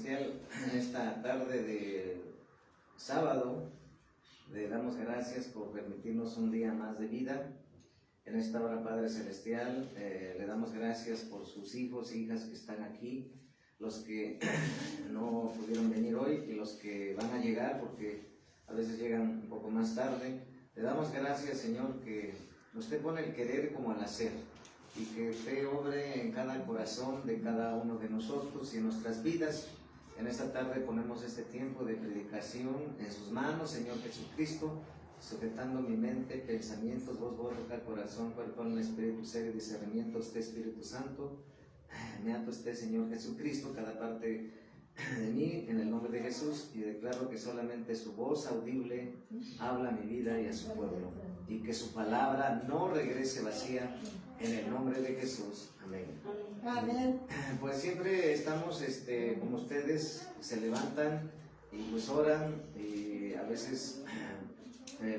Celestial, en esta tarde de sábado, le damos gracias por permitirnos un día más de vida. En esta hora, Padre Celestial, le damos gracias por sus hijos e hijas que están aquí, los que no pudieron venir hoy y los que van a llegar, porque a veces llegan un poco más tarde. Le damos gracias, Señor, que usted pone el querer como el hacer, y que usted obre en cada corazón de cada uno de nosotros y en nuestras vidas. En esta tarde ponemos este tiempo de predicación en sus manos, Señor Jesucristo, sujetando mi mente, pensamientos, voz, boca, corazón, cuerpo, alma, espíritu, ser y discernimiento. Usted, Espíritu Santo, me ato usted, Señor Jesucristo, cada parte de mí, en el nombre de Jesús, y declaro que solamente su voz audible habla a mi vida y a su pueblo, y que su palabra no regrese vacía, en el nombre de Jesús. Amén. Amén. Pues siempre estamos, como ustedes, se levantan y pues oran, y a veces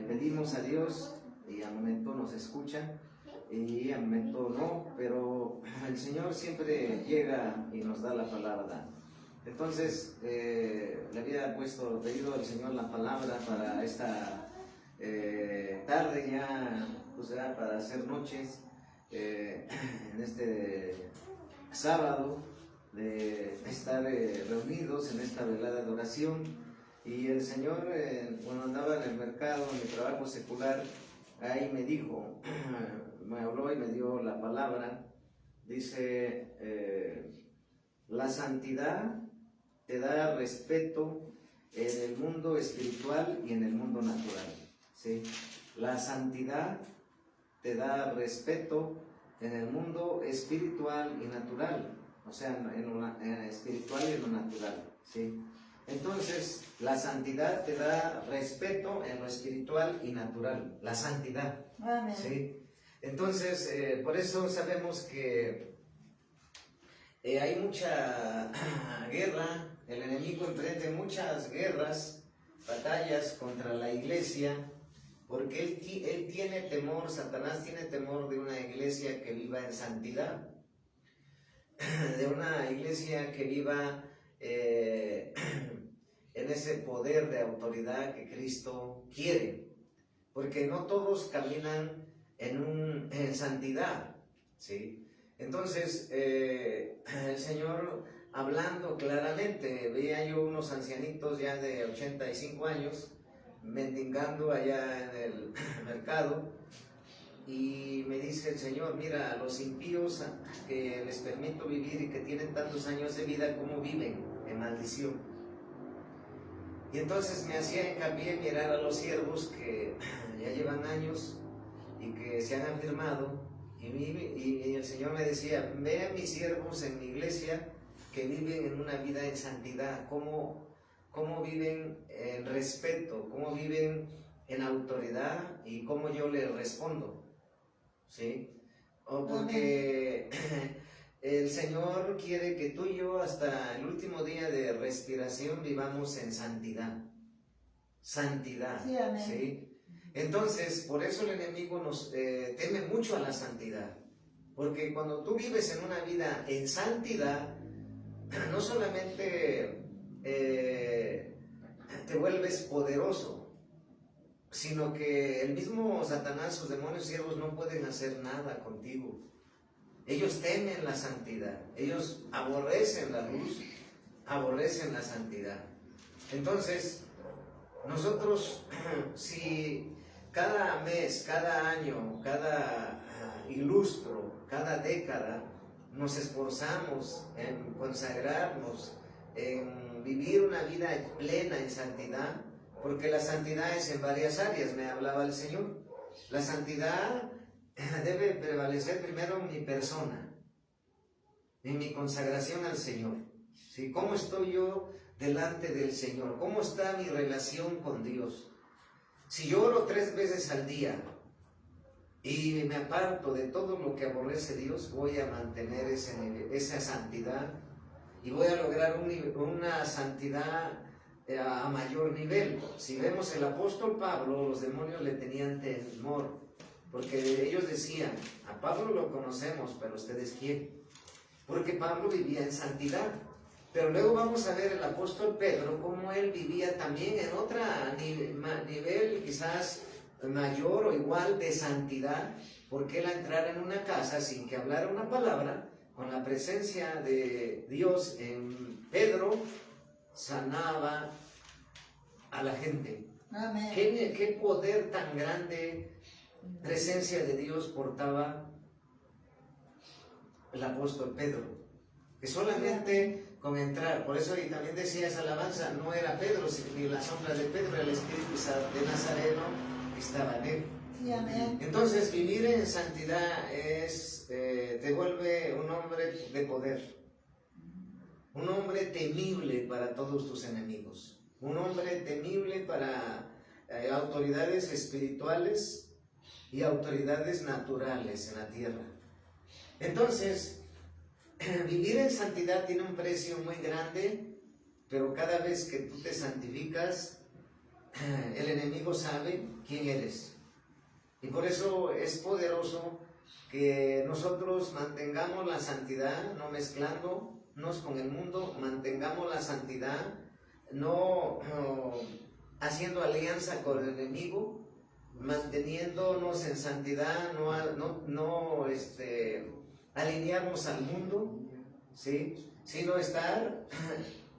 pedimos a Dios y al momento nos escucha y al momento no, pero el Señor siempre llega y nos da la palabra. Entonces, le había pedido al Señor la palabra para esta tarde ya, pues ya para hacer noches, en este sábado, de estar reunidos en esta velada de oración. Y el Señor, cuando andaba en el mercado, en mi trabajo secular, ahí me dijo, me habló y me dio la palabra. Dice, la santidad te da respeto en el mundo espiritual y en el mundo natural, ¿sí? La santidad te da respeto en el mundo espiritual y natural, o sea, en lo espiritual y en lo natural, ¿sí? Entonces, la santidad te da respeto en lo espiritual y natural, la santidad, Amén. ¿sí? Entonces, por eso sabemos que hay mucha guerra, el enemigo emprende muchas guerras, batallas contra la iglesia, porque él tiene temor, Satanás tiene temor de una iglesia que viva en santidad, de una iglesia que viva en ese poder de autoridad que Cristo quiere, porque no todos caminan en santidad, ¿sí? Entonces, el Señor, hablando claramente, veía yo unos ancianitos ya de 85 años, mendigando allá en el mercado, y me dice el Señor, mira, los impíos que les permito vivir y que tienen tantos años de vida, ¿cómo viven? En maldición. Y entonces me hacía hincapié en mirar a los siervos que ya llevan años y que se han afirmado, y el Señor me decía, ve a mis siervos en mi iglesia que viven en una vida en santidad, cómo viven en respeto, cómo viven en autoridad y cómo yo les respondo, ¿sí? Porque el Señor quiere que tú y yo hasta el último día de respiración vivamos en santidad, santidad, Sí, amén. ¿sí? Entonces, por eso el enemigo nos teme mucho a la santidad, porque cuando tú vives en una vida en santidad, no solamente te vuelves poderoso, sino que el mismo Satanás, sus demonios siervos no pueden hacer nada contigo. Ellos temen la santidad, ellos aborrecen la luz, aborrecen la santidad. Entonces, nosotros, si cada mes, cada año, cada ilustro, cada década, nos esforzamos en consagrarnos, en vivir una vida plena en santidad, porque la santidad es en varias áreas, me hablaba el Señor. La santidad debe prevalecer primero en mi persona, en mi consagración al Señor, ¿sí? ¿Cómo estoy yo delante del Señor? ¿Cómo está mi relación con Dios? Si yo oro 3 veces al día y me aparto de todo lo que aborrece Dios, voy a mantener esa santidad y voy a lograr una santidad a mayor nivel. Si vemos el apóstol Pablo, los demonios le tenían temor, porque ellos decían, a Pablo lo conocemos, pero ustedes ¿quién? Porque Pablo vivía en santidad. Pero luego vamos a ver el apóstol Pedro, cómo él vivía también en otro nivel, quizás mayor o igual de santidad, porque él al entrar en una casa sin que hablara una palabra, con la presencia de Dios en Pedro, sanaba a la gente. Amén. ¿Qué poder tan grande, presencia de Dios portaba el apóstol Pedro? Que solamente con entrar, por eso y también decía esa alabanza, no era Pedro, ni la sombra de Pedro, era el Espíritu de Nazareno que estaba en él. Sí, amén. Entonces, vivir en santidad te vuelve un hombre de poder, un hombre temible para todos tus enemigos, un hombre temible para autoridades espirituales y autoridades naturales en la tierra. Entonces, vivir en santidad tiene un precio muy grande, pero cada vez que tú te santificas, el enemigo sabe quién eres. Y por eso es poderoso que nosotros mantengamos la santidad, no mezclándonos con el mundo, mantengamos la santidad, no haciendo alianza con el enemigo, manteniéndonos en santidad, no alinearnos al mundo, ¿sí? Sino estar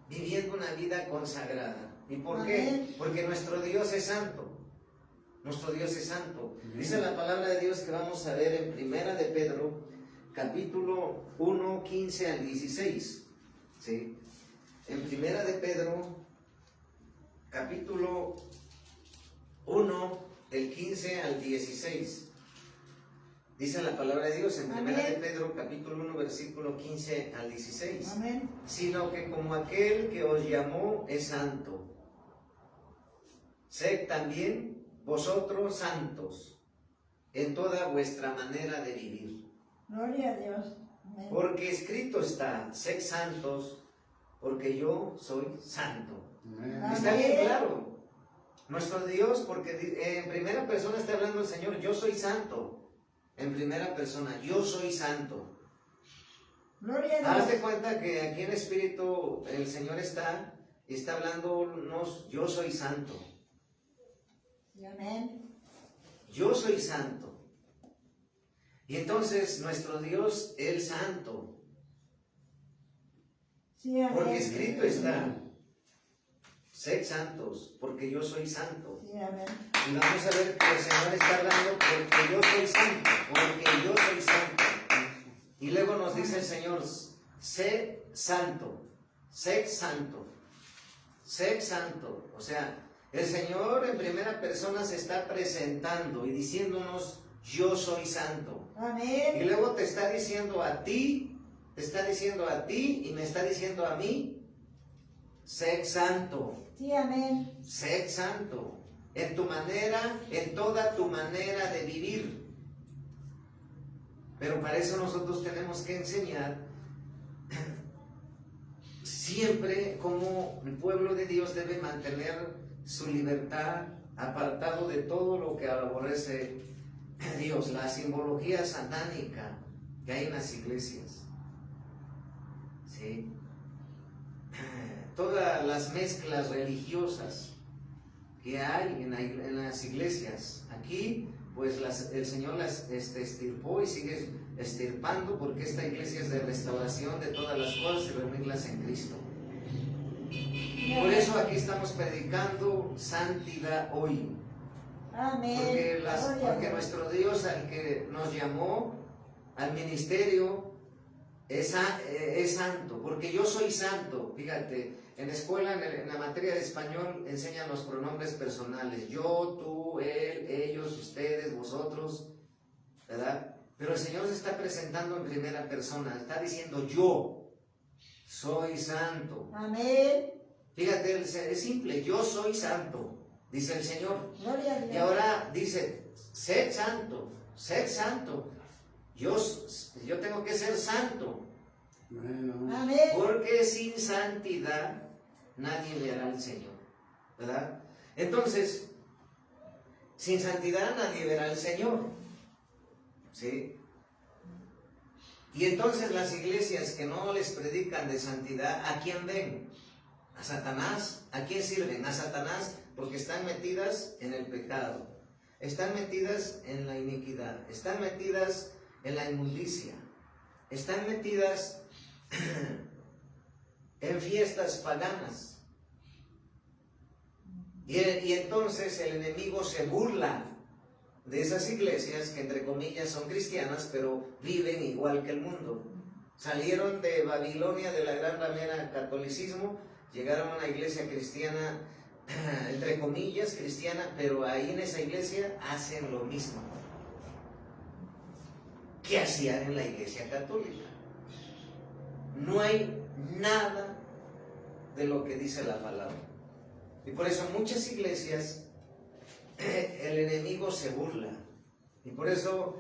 viviendo una vida consagrada. ¿Y por qué? Porque nuestro Dios es santo. Nuestro Dios es santo. Dice la palabra de Dios que vamos a ver en Primera de Pedro, capítulo 1, 15 al 16. ¿Sí? En Primera de Pedro, capítulo 1, del 15 al 16. Dice la palabra de Dios en Primera de Pedro, capítulo 1, versículo 15 al 16. Amén. Sino que como aquel que os llamó es santo, sed también vosotros santos en toda vuestra manera de vivir. Gloria a Dios. Amén. Porque escrito está, sed santos, porque yo soy santo. Amén. Está bien claro. Nuestro Dios, porque en primera persona está hablando el Señor, yo soy santo. En primera persona, yo soy santo. Gloria a Dios. Haz de cuenta que aquí en espíritu el Señor está hablándonos, yo soy santo. Sí, amén. Yo soy santo. Y entonces nuestro Dios, el santo. Sí, amén. Porque escrito está, sed santos, porque yo soy santo. Sí, amén. Y vamos a ver que el Señor está hablando porque yo soy santo, porque yo soy santo. Y luego nos dice el Señor, sé santo, sé santo, sé santo. O sea, el Señor en primera persona se está presentando y diciéndonos, yo soy santo. Y Amén. luego te está diciendo a ti, y me está diciendo a mí, sé santo, Sí, amén. sé santo. En tu manera, en toda tu manera de vivir. Pero para eso nosotros tenemos que enseñar siempre cómo el pueblo de Dios debe mantener su libertad apartado de todo lo que aborrece Dios, la simbología satánica que hay en las iglesias. ¿Sí? Todas las mezclas religiosas que hay en las iglesias. Aquí, pues el Señor las estirpó y sigue estirpando, porque esta iglesia es de restauración de todas las cosas y reunirlas en Cristo. Por eso aquí estamos predicando santidad hoy. Amén. Porque nuestro Dios, al que nos llamó al ministerio, es santo, porque yo soy santo. Fíjate, en la escuela, en la materia de español, enseñan los pronombres personales. Yo, tú, él, ellos, ustedes, vosotros, ¿verdad? Pero el Señor se está presentando en primera persona, está diciendo yo soy santo. Amén. Fíjate, es simple, yo soy santo, dice el Señor. Gloria a Dios. Y ahora dice, sed santo, sed santo. Yo tengo que ser santo, Amén. porque sin santidad nadie verá al Señor, ¿verdad? Entonces, sin santidad nadie verá al Señor, ¿sí? Y entonces las iglesias que no les predican de santidad, ¿a quién ven? ¿A Satanás? ¿A quién sirven? A Satanás, porque están metidas en el pecado, están metidas en la iniquidad, están metidas en la inmundicia, están metidas en fiestas paganas. Y entonces el enemigo se burla de esas iglesias que entre comillas son cristianas, pero viven igual que el mundo. Salieron de Babilonia, de la gran ramera catolicismo, llegaron a una iglesia cristiana, entre comillas cristiana, pero ahí en esa iglesia hacen lo mismo que hacían en la iglesia católica. No hay nada de lo que dice la palabra. Y por eso muchas iglesias el enemigo se burla. Y por eso,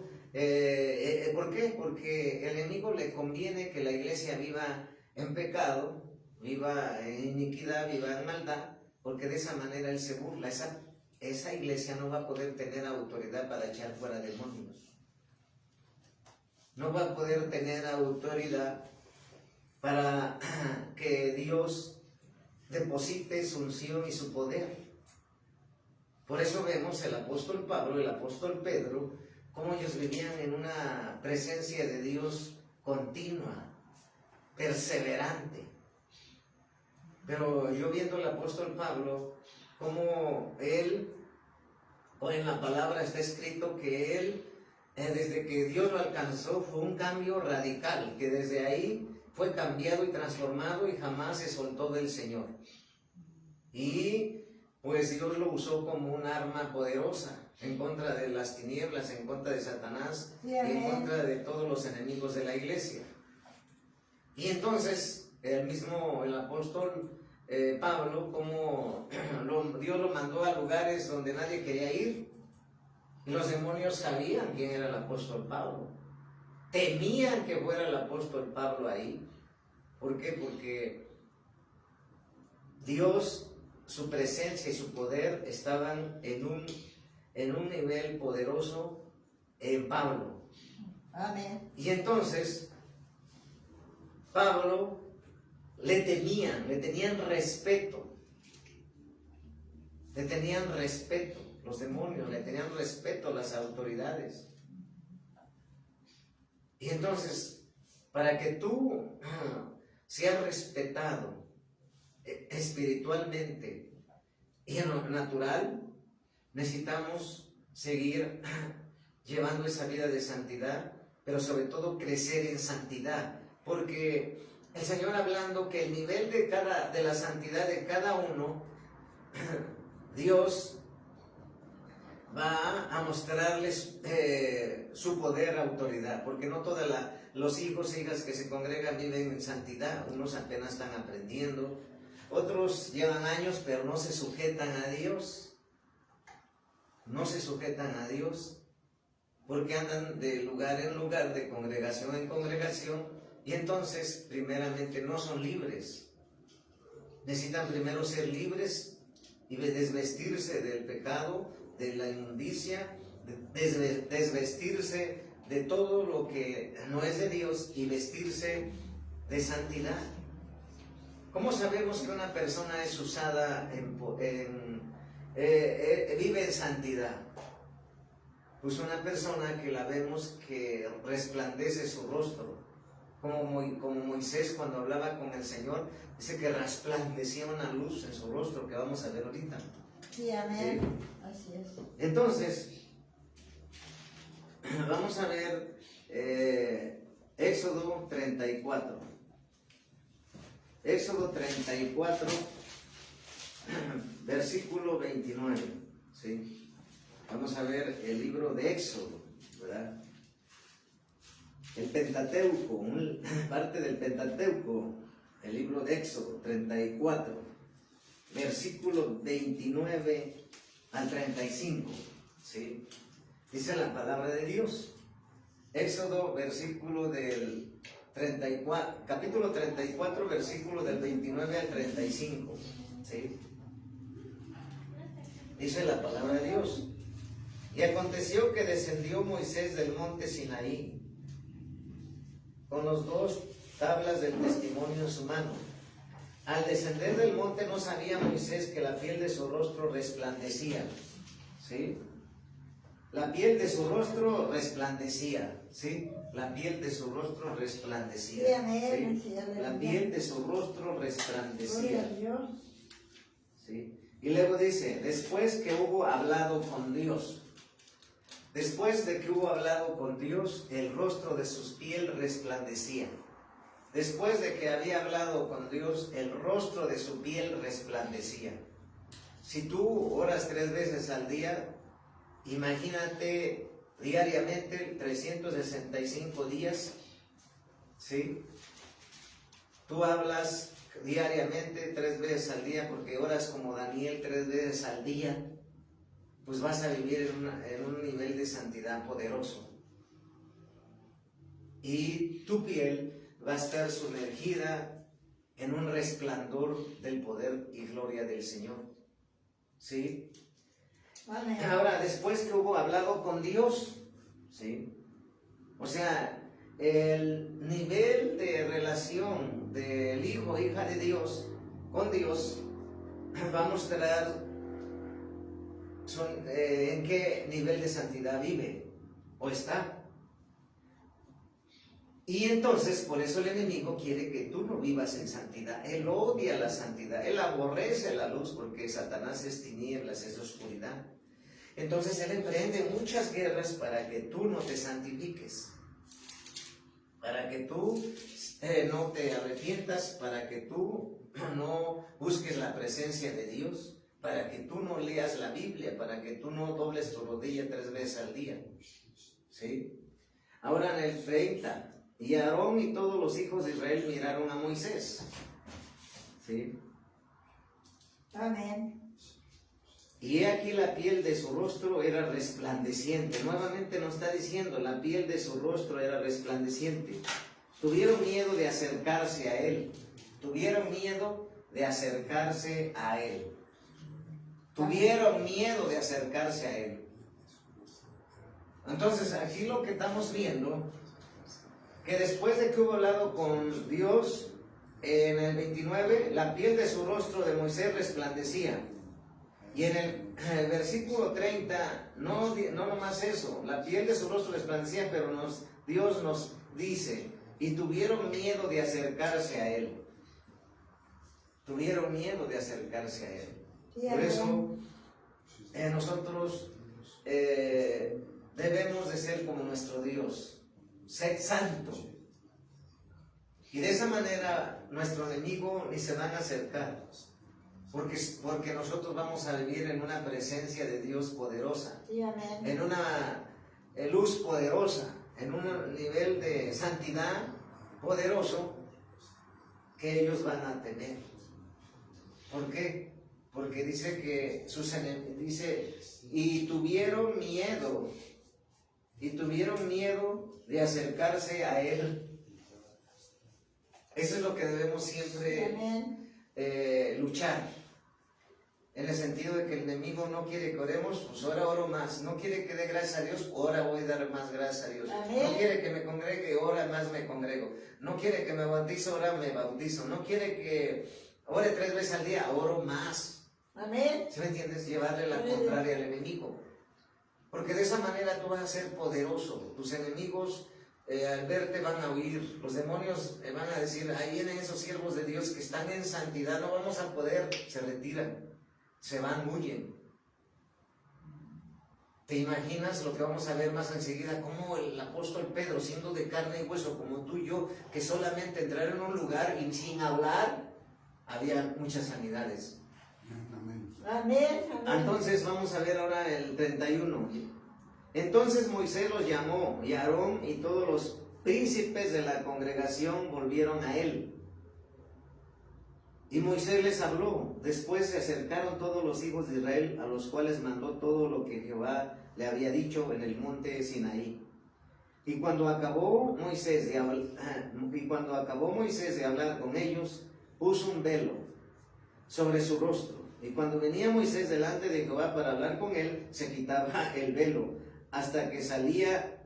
¿por qué? Porque el enemigo le conviene que la iglesia viva en pecado, viva en iniquidad, viva en maldad, porque de esa manera él se burla. Esa iglesia no va a poder tener autoridad para echar fuera demonios. No va a poder tener autoridad para que Dios deposite su unción y su poder. Por eso vemos el apóstol Pablo, el apóstol Pedro, cómo ellos vivían en una presencia de Dios continua, perseverante. Pero yo viendo al apóstol Pablo, cómo él, o en la palabra está escrito que él, desde que Dios lo alcanzó, fue un cambio radical, que desde ahí fue cambiado y transformado y jamás se soltó del Señor. Y pues Dios lo usó como un arma poderosa en contra de las tinieblas, en contra de Satanás, y en contra de todos los enemigos de la iglesia. Y entonces el apóstol Pablo, como Dios lo mandó a lugares donde nadie quería ir, y los demonios sabían quién era el apóstol Pablo, temían que fuera el apóstol Pablo ahí. ¿Por qué? Porque Dios, su presencia y su poder estaban en un nivel poderoso en Pablo. Amén. Y entonces Pablo le tenían respeto. Le tenían respeto los demonios, le tenían respeto las autoridades. Y entonces, para que tú seas respetado espiritualmente y en lo natural, necesitamos seguir llevando esa vida de santidad, pero sobre todo crecer en santidad, porque el Señor, hablando que el nivel de la santidad de cada uno, Dios va a mostrarles su poder, autoridad, porque no todos los hijos e hijas que se congregan viven en santidad. Unos apenas están aprendiendo, otros llevan años pero no se sujetan a Dios, porque andan de lugar en lugar, de congregación en congregación, y entonces primeramente no son libres. Necesitan primero ser libres y desvestirse del pecado, de la inmundicia, desvestirse de todo lo que no es de Dios y vestirse de santidad. ¿Cómo sabemos que una persona es usada vive en santidad? Pues una persona que la vemos que resplandece su rostro, como Moisés cuando hablaba con el Señor, dice que resplandecía una luz en su rostro, que vamos a ver ahorita. Sí, amén. ¿Sí? Así es. Entonces, vamos a ver Éxodo 34. Éxodo 34, versículo 29. ¿Sí? Vamos a ver el libro de Éxodo, ¿verdad? El Pentateuco, parte del Pentateuco, el libro de Éxodo 34, versículo 29 al 35, ¿sí? Dice la palabra de Dios. Éxodo, versículo del 34, capítulo 34, versículo del 29 al 35, ¿sí? Dice la palabra de Dios. Y aconteció que descendió Moisés del monte Sinaí con los dos tablas del testimonio en su mano. Al descender del monte no sabía Moisés que la piel de su rostro resplandecía. ¿Sí? La piel de su rostro resplandecía. ¿Sí? La piel de su rostro resplandecía. Sí, amén. ¿Sí? Sí, aleluya. La piel de su rostro Gloria a resplandecía. Dios. ¿Sí? Y luego dice, después que hubo hablado con Dios, después de que hubo hablado con Dios, el rostro de su piel resplandecía. Después de que había hablado con Dios, el rostro de su piel resplandecía. Si tú oras 3 veces al día, imagínate diariamente 365 días, ¿sí? Tú hablas diariamente 3 veces al día, porque oras como Daniel 3 veces al día, pues vas a vivir en un nivel de santidad poderoso. Y tu piel va a estar sumergida en un resplandor del poder y gloria del Señor. ¿Sí? Amén. Ahora, después que hubo hablado con Dios, ¿sí? O sea, el nivel de relación del hijo o hija de Dios con Dios va a mostrar en qué nivel de santidad vive o está. Y entonces, por eso el enemigo quiere que tú no vivas en santidad. Él odia la santidad, él aborrece la luz, porque Satanás es tinieblas, es oscuridad. Entonces él emprende muchas guerras para que tú no te santifiques, para que tú no te arrepientas, para que tú no busques la presencia de Dios, para que tú no leas la Biblia, para que tú no dobles tu rodilla 3 veces al día. ¿Sí? Ahora en el 30, y Aarón y todos los hijos de Israel miraron a Moisés. ¿Sí? Amén. Y he aquí la piel de su rostro era resplandeciente. Nuevamente nos está diciendo, la piel de su rostro era resplandeciente. Tuvieron miedo de acercarse a él. Tuvieron miedo de acercarse a él. Tuvieron miedo de acercarse a él. Entonces aquí lo que estamos viendo, que después de que hubo hablado con Dios, en el 29, la piel de su rostro de Moisés resplandecía. Y en el versículo 30, no nomás eso, la piel de su rostro resplandecía, pero Dios nos dice, y tuvieron miedo de acercarse a él. Tuvieron miedo de acercarse a él. Por eso nosotros debemos de ser como nuestro Dios, ser santo. Y de esa manera nuestro enemigo ni se van a acercar. Porque nosotros vamos a vivir en una presencia de Dios poderosa, Sí, amén. en una luz poderosa, en un nivel de santidad poderoso que ellos van a tener. ¿Por qué? Porque dice que dice, y tuvieron miedo de acercarse a él. Eso es lo que debemos siempre luchar. En el sentido de que el enemigo no quiere que oremos, pues ahora oro más. No quiere que dé gracias a Dios, ahora voy a dar más gracias a Dios. Amén. No quiere que me congregue, ahora más me congrego. No quiere que me bautizo, ahora me bautizo. No quiere que ore 3 veces al día, oro más. Amén. ¿Sí me entiendes? Llevarle la contraria al enemigo. Porque de esa manera tú vas a ser poderoso. Tus enemigos al verte van a huir. Los demonios van a decir, ahí vienen esos siervos de Dios que están en santidad, no vamos a poder, se retiran. Se van, huyen. ¿Te imaginas lo que vamos a ver más enseguida? Como el apóstol Pedro, siendo de carne y hueso como tú y yo, que solamente entraron en un lugar y sin hablar, había muchas sanidades. Amén. Amén. Entonces vamos a ver ahora el 31. Entonces Moisés los llamó, y Aarón y todos los príncipes de la congregación volvieron a él. Y Moisés les habló. Después se acercaron todos los hijos de Israel, a los cuales mandó todo lo que Jehová le había dicho en el monte Sinaí. Y cuando acabó Moisés de hablar con ellos, puso un velo sobre su rostro. Y cuando venía Moisés delante de Jehová para hablar con él, se quitaba el velo, hasta que salía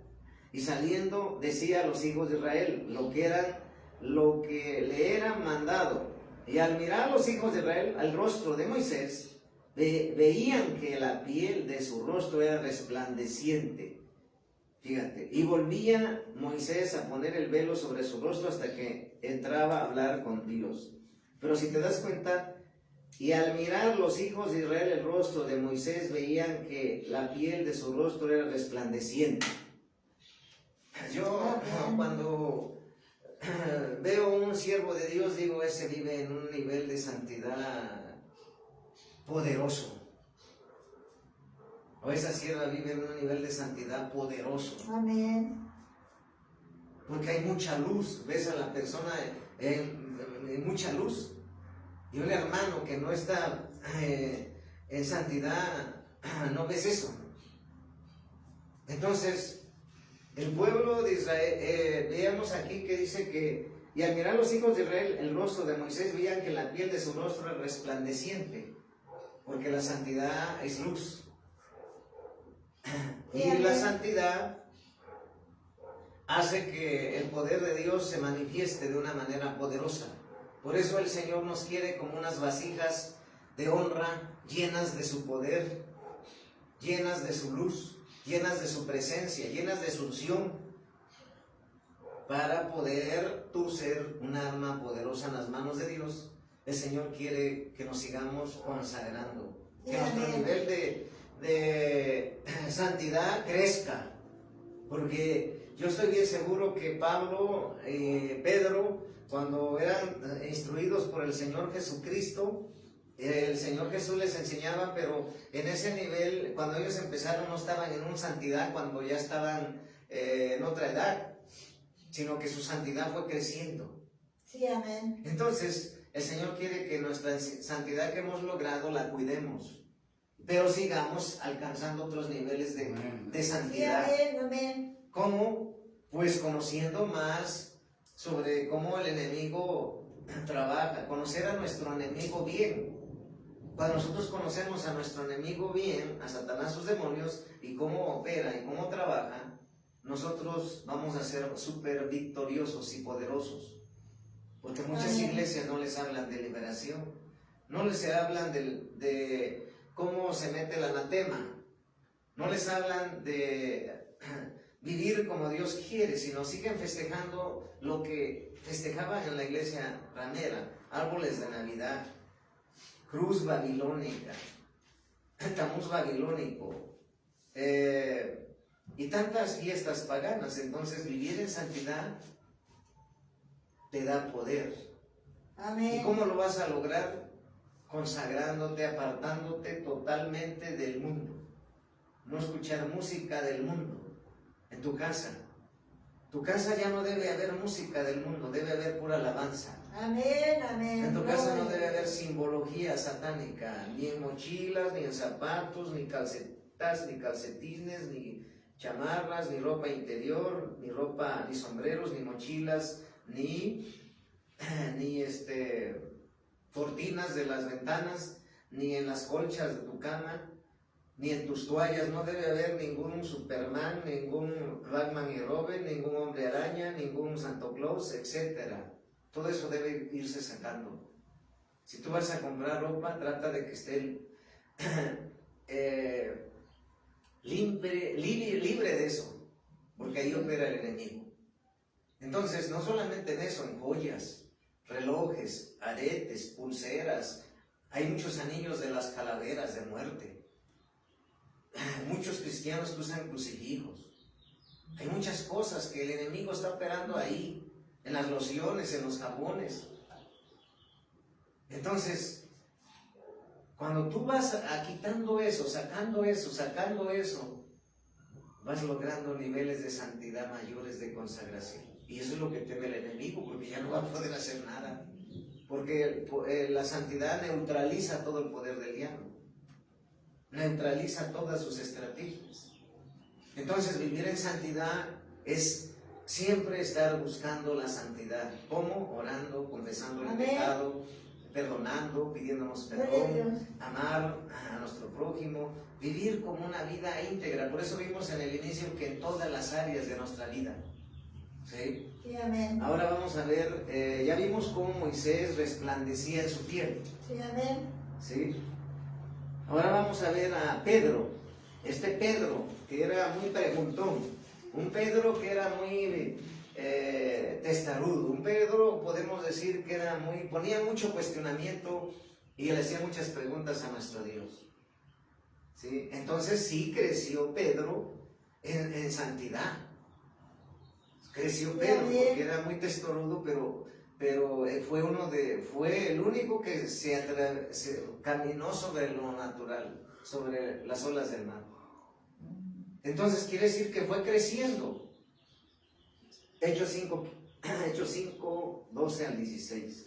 Y saliendo decía a los hijos de Israel lo que le era mandado. Y al mirar los hijos de Israel al rostro de Moisés, veían que la piel de su rostro era resplandeciente. Fíjate, y volvía Moisés a poner el velo sobre su rostro hasta que entraba a hablar con Dios. Pero si te das cuenta, y al mirar los hijos de Israel el rostro de Moisés, veían que la piel de su rostro era resplandeciente. Yo cuando veo un siervo de Dios, digo, ese vive en un nivel de santidad poderoso. O esa sierva vive en un nivel de santidad poderoso. Amén. Porque hay mucha luz, ves a la persona en mucha luz. Y un hermano que no está en santidad, no ves eso. Entonces, el pueblo de Israel, veamos aquí que dice que, y al mirar los hijos de Israel el rostro de Moisés, veían que la piel de su rostro era resplandeciente, porque la santidad es luz. Y la santidad hace que el poder de Dios se manifieste de una manera poderosa. Por eso el Señor nos quiere como unas vasijas de honra, llenas de su poder, llenas de su luz, llenas de su presencia, llenas de su unción, para poder tú ser un arma poderosa en las manos de Dios. El Señor quiere que nos sigamos consagrando, que nuestro nivel de santidad crezca, porque yo estoy bien seguro que Pablo y Pedro, cuando eran instruidos por el Señor Jesucristo, el Señor Jesús les enseñaba, pero en ese nivel, cuando ellos empezaron, no estaban en una santidad cuando ya estaban en otra edad, sino que su santidad fue creciendo. Sí, amén. Entonces, el Señor quiere que nuestra santidad que hemos logrado la cuidemos, pero sigamos alcanzando otros niveles de santidad. Sí, amén, amén. ¿Cómo? Pues conociendo más sobre cómo el enemigo trabaja, conocer a nuestro enemigo bien. Cuando nosotros conocemos a nuestro enemigo bien, a Satanás, sus demonios, y cómo opera y cómo trabaja, nosotros vamos a ser súper victoriosos y poderosos. Porque muchas iglesias no les hablan de liberación, no les hablan de cómo se mete el anatema, no les hablan de vivir como Dios quiere, sino siguen festejando lo que festejaban en la iglesia ramera: árboles de Navidad, cruz babilónica, tamuz babilónico, y tantas fiestas paganas. Entonces, vivir en santidad te da poder. Amén. ¿Y cómo lo vas a lograr? Consagrándote, apartándote totalmente del mundo. No escuchar música del mundo en tu casa. Tu casa ya no debe haber música del mundo, debe haber pura alabanza. Amén, amén. En tu casa no debe haber simbología satánica, ni en mochilas, ni en zapatos, ni calcetas, ni calcetines, ni chamarras, ni ropa interior, ni ropa, ni sombreros, ni mochilas, ni cortinas de las ventanas, ni en las colchas de tu cama, ni en tus toallas. No debe haber ningún Superman, ningún Batman y Robin, ningún Hombre Araña, ningún Santo Claus, etc. Todo eso debe irse sacando. Si tú vas a comprar ropa, trata de que esté libre de eso, porque ahí opera el enemigo. Entonces, no solamente en eso, en joyas, relojes, aretes, pulseras. Hay muchos anillos de las calaveras de muerte. Muchos cristianos que usan crucifijos. Hay muchas cosas que el enemigo está operando ahí, en las lociones, en los jabones. Entonces, cuando tú vas quitando eso, sacando eso, vas logrando niveles de santidad mayores, de consagración. Y eso es lo que teme el enemigo, porque ya no va a poder hacer nada. Porque la santidad neutraliza todo el poder del diablo. Neutraliza todas sus estrategias. Entonces, vivir en santidad es siempre estar buscando la santidad. ¿Cómo? Orando, confesando el pecado, perdonando, pidiéndonos Gloria a perdón, Dios. amar a nuestro prójimo, vivir como una vida íntegra. Por eso vimos en el inicio que en todas las áreas de nuestra vida. ¿Sí? Sí, amén. Ahora vamos a ver, ya vimos cómo Moisés resplandecía en su piel. Sí, amén. ¿Sí? Ahora vamos a ver a Pedro. Este Pedro, que era muy preguntón, un Pedro que era muy testarudo, un Pedro, podemos decir que era ponía mucho cuestionamiento y le hacía muchas preguntas a nuestro Dios. ¿Sí? Entonces sí creció Pedro en santidad. Creció Pedro porque era muy testarudo, pero fue el único que se caminó sobre lo natural, sobre las olas del mar. Entonces quiere decir que fue creciendo. Hechos 5, 12 al 16.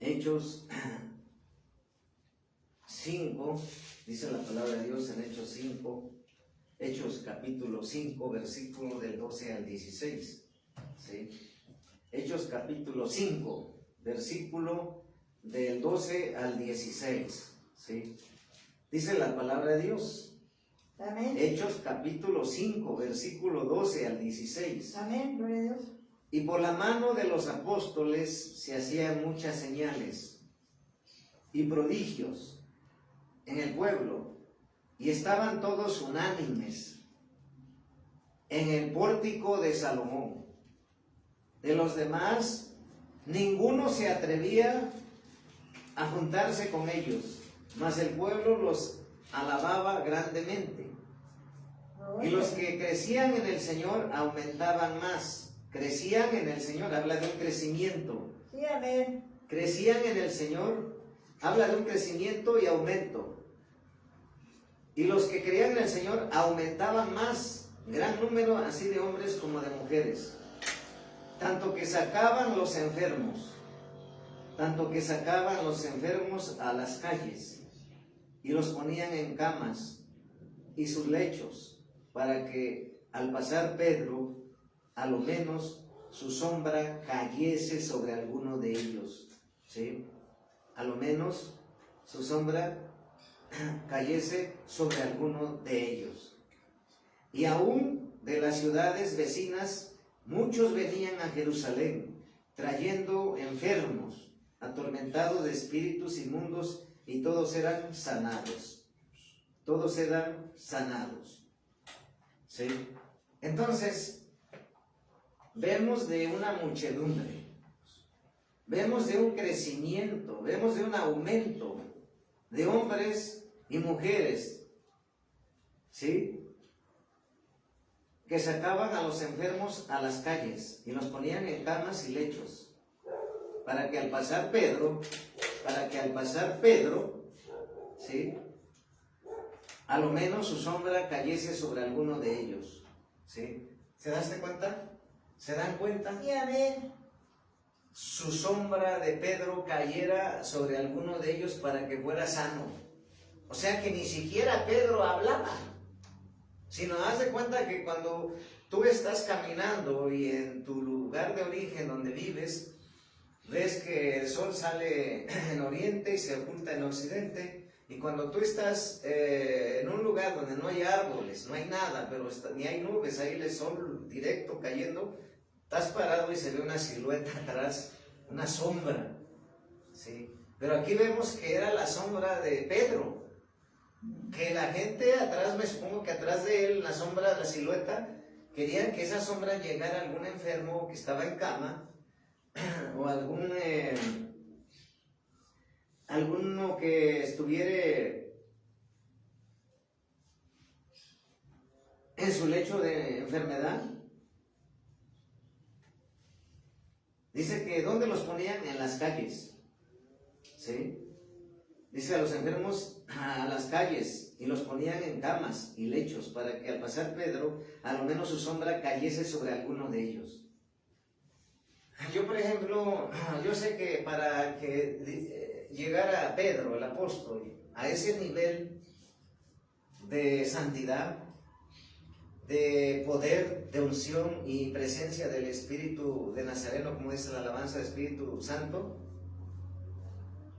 Hechos 5, dice la palabra de Dios en Hechos 5, Hechos capítulo 5, versículo del 12 al 16. ¿Sí? Hechos capítulo 5, versículo del 12 al 16. ¿Sí? Dice la palabra de Dios. Amén. Hechos capítulo 5, versículo 12 al 16. Amén. Gloria a Dios. Y por la mano de los apóstoles se hacían muchas señales y prodigios en el pueblo, y estaban todos unánimes en el pórtico de Salomón. De los demás, ninguno se atrevía a juntarse con ellos, mas el pueblo los alababa grandemente. Y los que crecían en el Señor aumentaban más. Crecían en el Señor, habla de un crecimiento. Sí, amén. Crecían en el Señor, habla de un crecimiento y aumento. Y los que creían en el Señor aumentaban más, gran número así de hombres como de mujeres. Tanto que sacaban los enfermos a las calles y los ponían en camas y sus lechos, para que al pasar Pedro, a lo menos su sombra cayese sobre alguno de ellos. ¿Sí? A lo menos su sombra cayese sobre alguno de ellos. Y aún de las ciudades vecinas, muchos venían a Jerusalén, trayendo enfermos, atormentados de espíritus inmundos, y todos eran sanados. Todos eran sanados. ¿Sí? Entonces, vemos de una muchedumbre, vemos de un crecimiento, vemos de un aumento de hombres y mujeres, ¿sí? Que sacaban a los enfermos a las calles y los ponían en camas y lechos, para que al pasar Pedro, ¿sí? A lo menos su sombra cayese sobre alguno de ellos, ¿sí? ¿Se daste cuenta? ¿Se dan cuenta? Sí, amén. Su sombra de Pedro cayera sobre alguno de ellos para que fuera sano. O sea que ni siquiera Pedro hablaba, sino haz de cuenta que cuando tú estás caminando y en tu lugar de origen donde vives, ves que el sol sale en oriente y se oculta en occidente, y cuando tú estás en un lugar donde no hay árboles, no hay nada, pero ni hay nubes, hay el sol directo cayendo, estás parado y se ve una silueta atrás, una sombra, ¿sí? Pero aquí vemos que era la sombra de Pedro, que la gente atrás, me supongo que atrás de él, la sombra, la silueta, querían que esa sombra llegara a algún enfermo que estaba en cama, o alguno que estuviera en su lecho de enfermedad. Dice que ¿dónde los ponían? En las calles, ¿sí? Dice a los enfermos a las calles, y los ponían en camas y lechos, para que al pasar Pedro, a lo menos su sombra cayese sobre alguno de ellos. Yo, por ejemplo, yo sé que para que llegara Pedro, el apóstol, a ese nivel de santidad, de poder, de unción y presencia del Espíritu de Nazareno, como dice la alabanza del Espíritu Santo.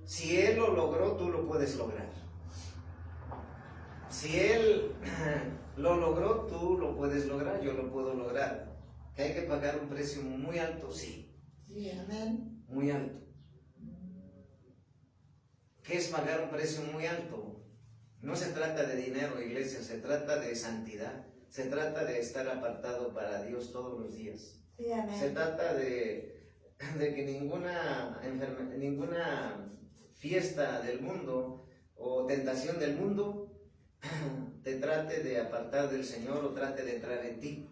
Si Él lo logró, tú lo puedes lograr. Si Él lo logró, tú lo puedes lograr, yo lo puedo lograr. ¿Que hay que pagar un precio muy alto? Sí. Sí, amén. Muy alto. ¿Qué es pagar un precio muy alto? No se trata de dinero, iglesia, se trata de santidad. Se trata de estar apartado para Dios todos los días. Sí, amén. Se trata de que ninguna fiesta del mundo o tentación del mundo te trate de apartar del Señor o trate de entrar en ti.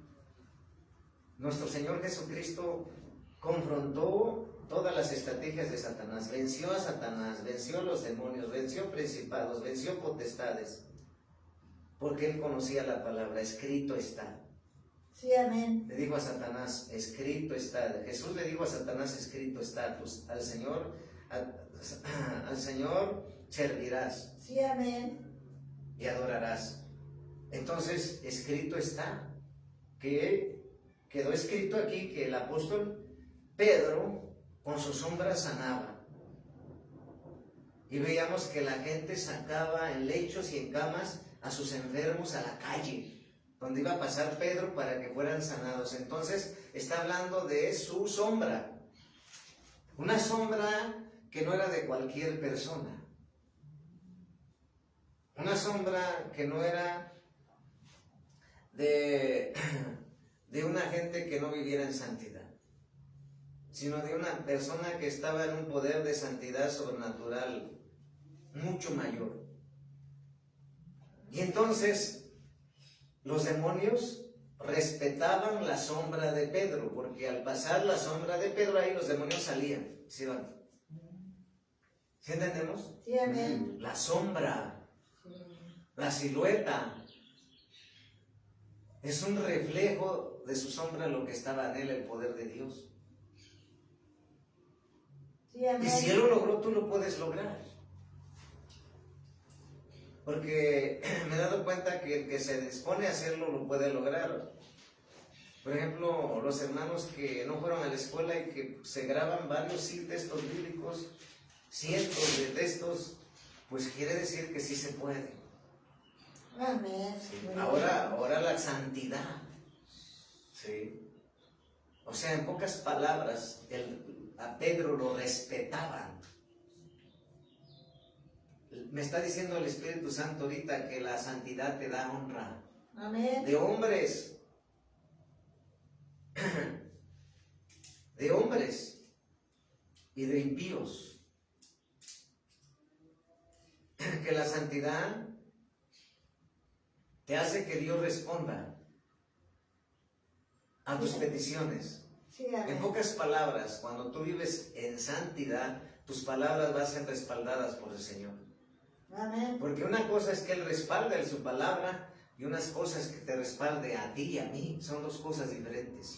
Nuestro Señor Jesucristo confrontó todas las estrategias de Satanás, venció a Satanás, venció a los demonios, venció principados, venció potestades, porque Él conocía la palabra, escrito está. Sí, amén. Le dijo a Satanás, escrito está. Jesús le dijo a Satanás, escrito está. Pues al Señor servirás. Sí, amén. Y adorarás. Entonces, escrito está, que quedó escrito aquí que el apóstol Pedro con su sombra sanaba. Y veíamos que la gente sacaba en lechos y en camas a sus enfermos a la calle, donde iba a pasar Pedro para que fueran sanados. Entonces, está hablando de su sombra. Una sombra que no era de cualquier persona. Una sombra que no era de una gente que no viviera en santidad, sino de una persona que estaba en un poder de santidad sobrenatural mucho mayor. Y entonces los demonios respetaban la sombra de Pedro, porque al pasar la sombra de Pedro ahí los demonios salían, ¿sí van? ¿Sí entendemos? Sí, amén. La sombra, la silueta, es un reflejo de su sombra lo que estaba en él, el poder de Dios. Sí, amén. Y si Él lo logró, tú lo puedes lograr. Porque me he dado cuenta que el que se dispone a hacerlo lo puede lograr. Por ejemplo, los hermanos que no fueron a la escuela y que se graban varios textos bíblicos, cientos de textos, pues quiere decir que sí se puede. Amén. Sí. Ahora la santidad. Sí. O sea, en pocas palabras, a Pedro lo respetaban. Me está diciendo el Espíritu Santo ahorita que la santidad te da honra. Amén. De hombres y de impíos. Que la santidad te hace que Dios responda a tus peticiones. Sí, amén. En pocas palabras, cuando tú vives en santidad, tus palabras van a ser respaldadas por el Señor. Amén. Porque una cosa es que Él respalda en su palabra y unas cosas que te respalde a ti y a mí. Son dos cosas diferentes.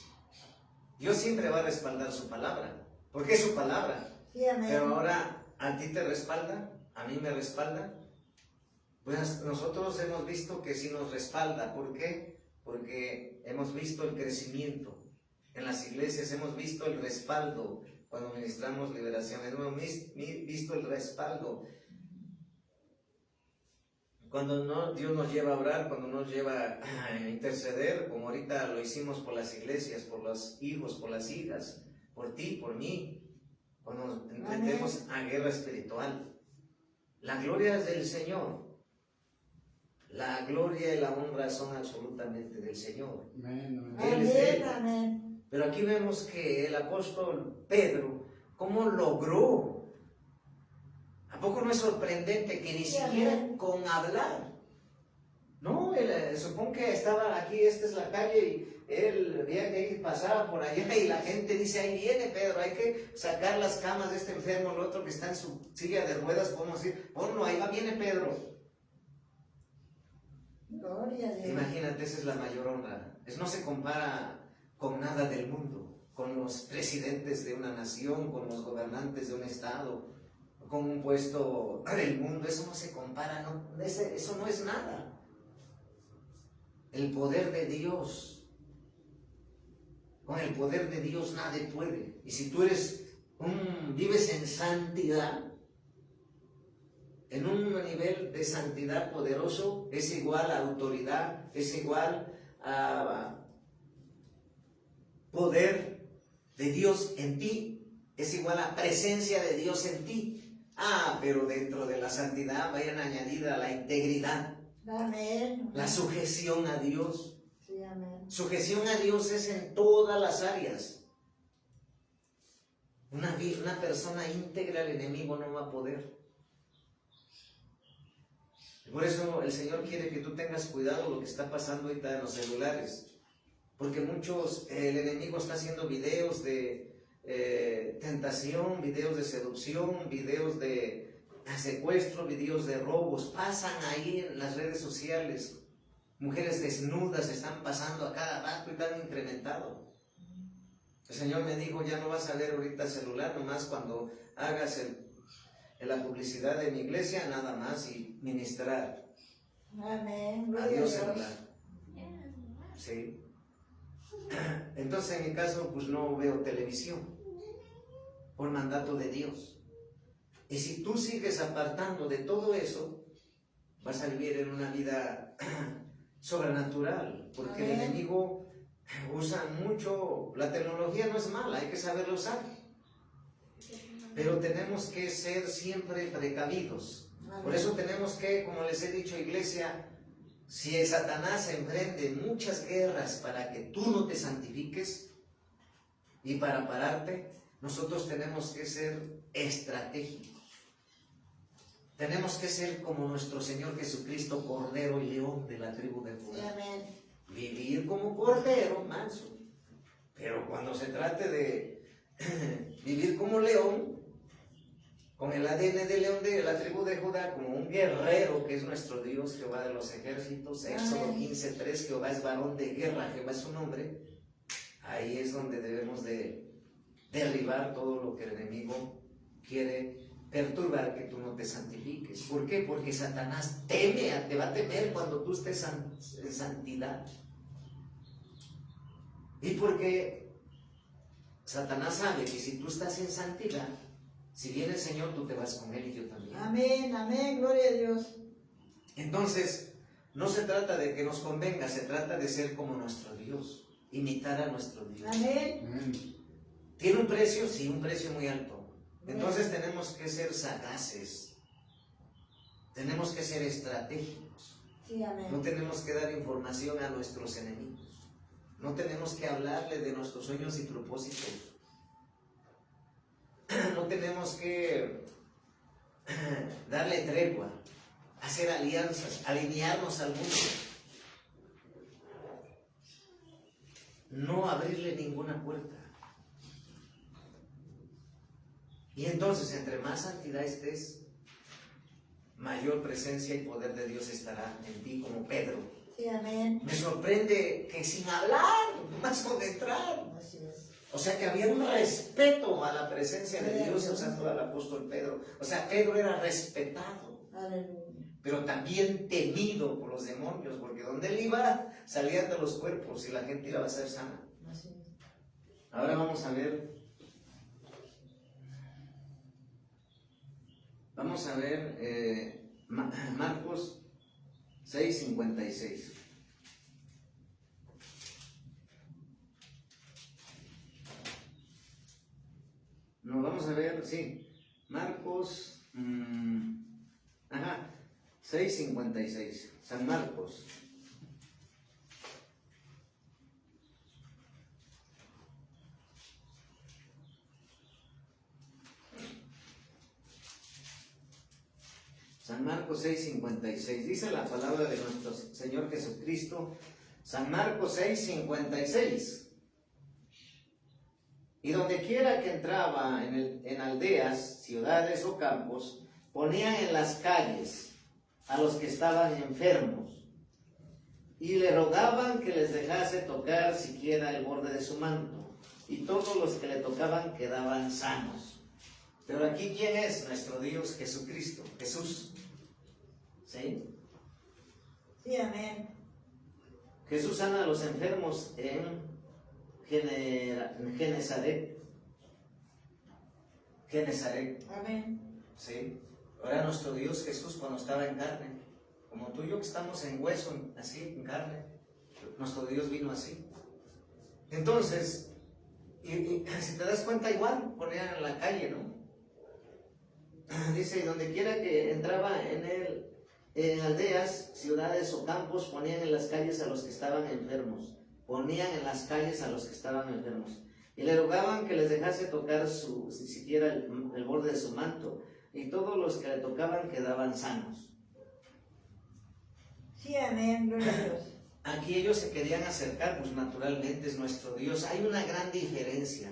Dios siempre va a respaldar su palabra, porque es su palabra. Sí, amén. Pero ahora, ¿a ti te respalda? ¿A mí me respalda? Pues nosotros hemos visto que sí nos respalda. ¿Por qué? Porque hemos visto el crecimiento. En las iglesias hemos visto el respaldo cuando ministramos liberación. Hemos visto el respaldo. Cuando Dios nos lleva a orar, cuando nos lleva a interceder, como ahorita lo hicimos por las iglesias, por los hijos, por las hijas, por ti, por mí, cuando nos enfrentemos a guerra espiritual. La gloria es del Señor. La gloria y la honra son absolutamente del Señor. Amén. Él es Él. Amén. Amén. Pero aquí vemos que el apóstol Pedro, ¿cómo logró? ¿A poco no es sorprendente que ni siquiera con hablar? No, supongo que estaba aquí, esta es la calle y él veía que ahí pasaba por allá y la gente dice, ahí viene Pedro, hay que sacar las camas de este enfermo, el otro que está en su silla de ruedas, podemos decir, ponlo, ahí va, viene Pedro. Gloria a Dios. Imagínate, esa es la mayor honra. Eso no se compara con nada del mundo, con los presidentes de una nación, con los gobernantes de un estado, con un puesto del mundo. Eso no se compara, no, eso no es nada. el poder de Dios. Con el poder de Dios nadie puede. Y si tú vives en santidad, en un nivel de santidad poderoso, es igual a autoridad, es igual a poder de Dios en ti, es igual a presencia de Dios en ti. Pero dentro de la santidad vayan añadida la integridad, Amén. la sujeción a Dios. Sí, amén. Sujeción a Dios es en todas las áreas. Una persona íntegra, el enemigo no va a poder. Por eso el Señor quiere que tú tengas cuidado lo que está pasando ahorita en los celulares. Porque el enemigo está haciendo videos de tentación, videos de seducción, videos de secuestro, videos de robos. Pasan ahí en las redes sociales. Mujeres desnudas están pasando a cada rato y están incrementado. El Señor me dijo, ya no vas a ver ahorita celular, nomás cuando hagas la publicidad de mi iglesia, nada más, y ministrar. Amén. Gloria a Adiós Dios. celular. Sí. Entonces en mi caso pues no veo televisión por mandato de Dios. Y si tú sigues apartando de todo eso, vas a vivir en una vida sobrenatural, porque el enemigo usa mucho. La tecnología no es mala, hay que saberla usar, pero tenemos que ser siempre precavidos. Por eso tenemos que, como les he dicho, iglesia, si Satanás emprende muchas guerras para que tú no te santifiques y para pararte, nosotros tenemos que ser estratégicos. Tenemos que ser como nuestro Señor Jesucristo, Cordero y León de la tribu de Judá. Amén. Vivir como cordero, manso. Pero cuando se trate de vivir como león, con el ADN de león de la tribu de Judá, como un guerrero que es nuestro Dios, Jehová de los ejércitos, Éxodo 15:3, Jehová es varón de guerra, Jehová es su nombre. Ahí es donde debemos de derribar todo lo que el enemigo quiere perturbar, que tú no te santifiques. ¿Por qué? Porque Satanás te va a temer cuando tú estés en santidad. Y porque Satanás sabe que si tú estás en santidad, si viene el Señor, tú te vas con Él y yo también. Amén, amén, gloria a Dios. Entonces, no se trata de que nos convenga, se trata de ser como nuestro Dios, imitar a nuestro Dios. Amén. ¿Tiene un precio? Sí, un precio muy alto. Entonces tenemos que ser sagaces, tenemos que ser estratégicos. Sí, amén. No tenemos que dar información a nuestros enemigos. No tenemos que hablarle de nuestros sueños y propósitos. No tenemos que darle tregua, hacer alianzas, alinearnos al mundo. No abrirle ninguna puerta. Y entonces, entre más santidad estés, mayor presencia y poder de Dios estará en ti, como Pedro. Sí, amén. Me sorprende que sin hablar, más con entrar. Así es. O sea que había un respeto a la presencia de Dios usando al apóstol Pedro. O sea, Pedro era respetado, Aleluya. pero también temido por los demonios, porque donde él iba salían de los cuerpos y la gente iba a ser sana. Así es. Ahora vamos a ver. Vamos a ver Marcos 6:56. No, vamos a ver, sí. Marcos 6:56. San Marcos. San Marcos 6:56, dice la palabra de nuestro Señor Jesucristo, San Marcos 6:56. Y donde quiera que entraba en aldeas, ciudades o campos, ponían en las calles a los que estaban enfermos y le rogaban que les dejase tocar siquiera el borde de su manto, y todos los que le tocaban quedaban sanos. Pero aquí, ¿quién es? Nuestro Dios Jesucristo, Jesús. ¿Sí? Sí, amén. Jesús sana a los enfermos en Genezaret. Amén. ¿Sí? Ahora nuestro Dios Jesús cuando estaba en carne, como tú y yo que estamos en hueso, así, en carne, nuestro Dios vino así. Entonces, y si te das cuenta igual, ponían en la calle, ¿no? Dice, y donde quiera que entraba en aldeas, ciudades o campos, ponían en las calles a los que estaban enfermos. Ponían en las calles a los que estaban enfermos. Y le rogaban que les dejase tocar si siquiera el borde de su manto. Y todos los que le tocaban quedaban sanos. Sí, amén, gloria a Dios. Aquí ellos se querían acercar, pues naturalmente es nuestro Dios. Hay una gran diferencia.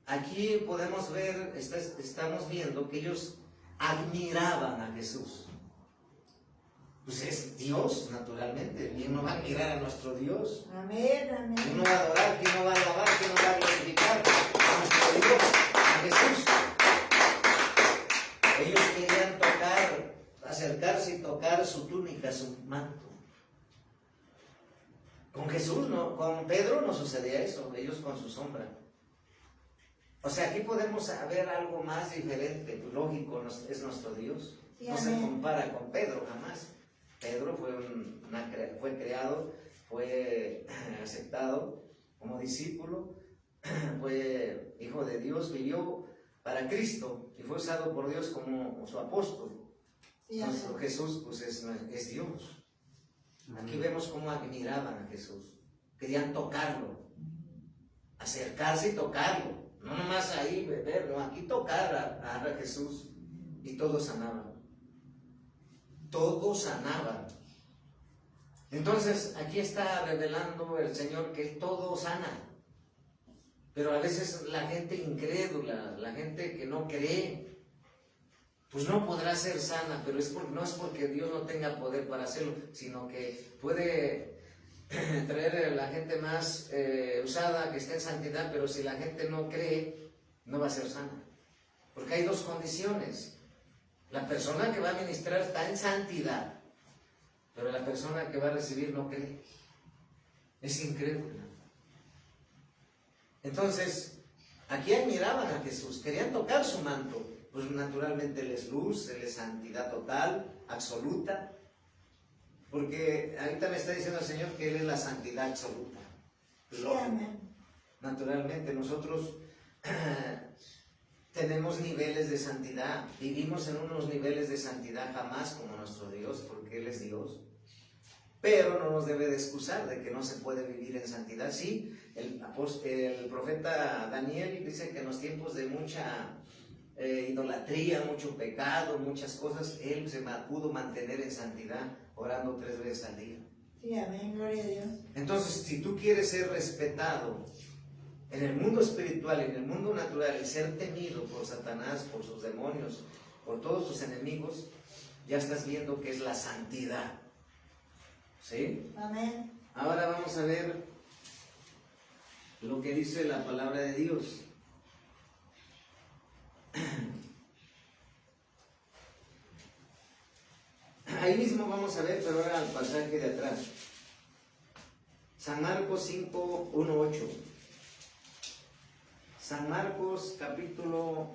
Aquí podemos ver, estamos viendo que ellos admiraban a Jesús. Pues es Dios, naturalmente. ¿Quién no va a admirar a nuestro Dios? Amén, amén. ¿Quién no va a adorar? ¿Quién no va a alabar? ¿Quién no va a glorificar a nuestro Dios, a Jesús? Ellos querían acercarse y tocar su túnica, su manto. Con Jesús, no, con Pedro no sucedía eso, ellos con su sombra. O sea, aquí podemos ver algo más diferente, lógico, es nuestro Dios. Sí, No se amén. compara con Pedro jamás. Pedro fue creado, fue aceptado como discípulo, fue hijo de Dios, vivió para Cristo y fue usado por Dios como su apóstol. Sí, Nuestro amén. Jesús pues es Dios. Aquí vemos cómo admiraban a Jesús. Querían tocarlo, acercarse y tocarlo. No nomás ahí verlo, aquí tocar a Jesús. Y todos sanaban. Todos sanaban. Entonces aquí está revelando el Señor que todo sana. Pero a veces la gente incrédula, la gente que no cree, pues no podrá ser sana, pero no es porque Dios no tenga poder para hacerlo, sino que puede traer a la gente más usada que esté en santidad, pero si la gente no cree, no va a ser sana. Porque hay dos condiciones. La persona que va a ministrar está en santidad, pero la persona que va a recibir no cree. Es incrédula. Entonces, aquí admiraban a Jesús, querían tocar su manto. Pues naturalmente Él es luz, Él es santidad total, absoluta. Porque ahorita me está diciendo el Señor que Él es la santidad absoluta. Sí, amén. Naturalmente nosotros tenemos niveles de santidad, vivimos en unos niveles de santidad jamás como nuestro Dios, porque Él es Dios. Pero no nos debe de excusar de que no se puede vivir en santidad. Sí, el profeta Daniel dice que en los tiempos de mucha idolatría, mucho pecado, muchas cosas, él se pudo mantener en santidad, orando 3 veces al día. Sí, amén, gloria a Dios. Entonces, si tú quieres ser respetado en el mundo espiritual, en el mundo natural, y ser temido por Satanás, por sus demonios, por todos sus enemigos, ya estás viendo que es la santidad. ¿Sí? Amén. Ahora vamos a ver lo que dice la palabra de Dios. Ahí mismo vamos a ver, pero ahora al pasaje de atrás. San Marcos 5, 1, 8. San Marcos capítulo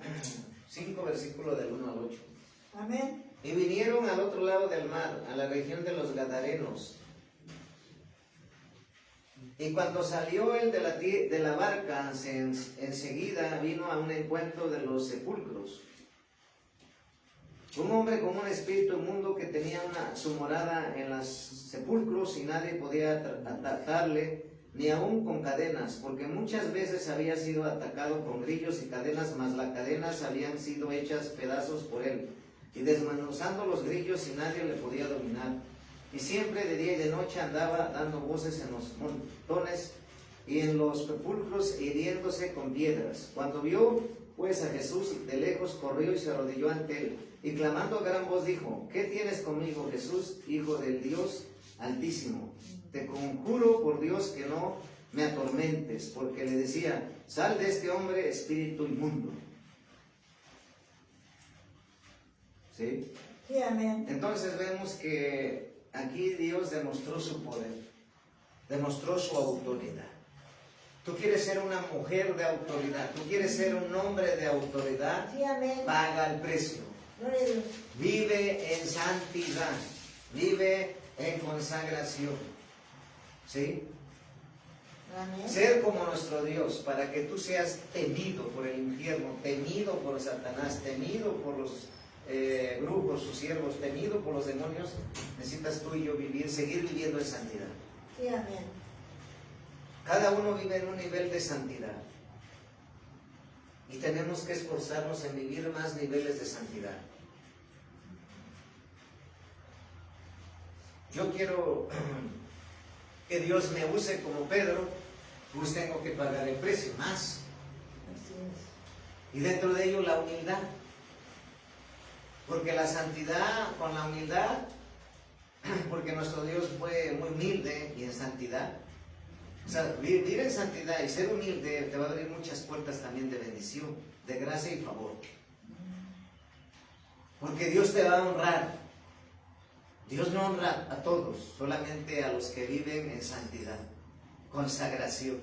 5, versículo del 1 al 8. Amén. Y vinieron al otro lado del mar, a la región de los Gadarenos. Y cuando salió él de la barca, enseguida vino a un encuentro de los sepulcros. Un hombre con un espíritu inmundo que tenía su morada en los sepulcros y nadie podía atarle, ni aun con cadenas, porque muchas veces había sido atacado con grillos y cadenas, mas las cadenas habían sido hechas pedazos por él, y desmenuzando los grillos y nadie le podía dominar. Y siempre de día y de noche andaba dando voces en los montones y en los sepulcros, hiriéndose con piedras. Cuando vio pues a Jesús de lejos, corrió y se arrodilló ante él, y clamando a gran voz dijo: ¿Qué tienes conmigo, Jesús, Hijo del Dios Altísimo? Te conjuro por Dios que no me atormentes, porque le decía: sal de este hombre, espíritu inmundo. ¿Sí? Sí, amén. Entonces vemos que aquí Dios demostró su poder, demostró su autoridad. Tú quieres ser una mujer de autoridad, tú quieres ser un hombre de autoridad, Sí, amén. paga el precio. Gloria a Dios. Vive en santidad, vive en consagración. ¿Sí? Amén. Ser como nuestro Dios, para que tú seas temido por el infierno, temido por Satanás, temido por los brujos, sus siervos, temido por los demonios, necesitas tú y yo seguir viviendo en santidad. Sí, amén. Cada uno vive en un nivel de santidad. Y tenemos que esforzarnos en vivir más niveles de santidad. Yo quiero que Dios me use como Pedro, pues tengo que pagar el precio más. Así es. Y dentro de ello la humildad. Porque la santidad, con la humildad, porque nuestro Dios fue muy humilde y en santidad. O sea, vivir en santidad y ser humilde te va a abrir muchas puertas también de bendición, de gracia y favor. Porque Dios te va a honrar. Dios no honra a todos, solamente a los que viven en santidad, consagración.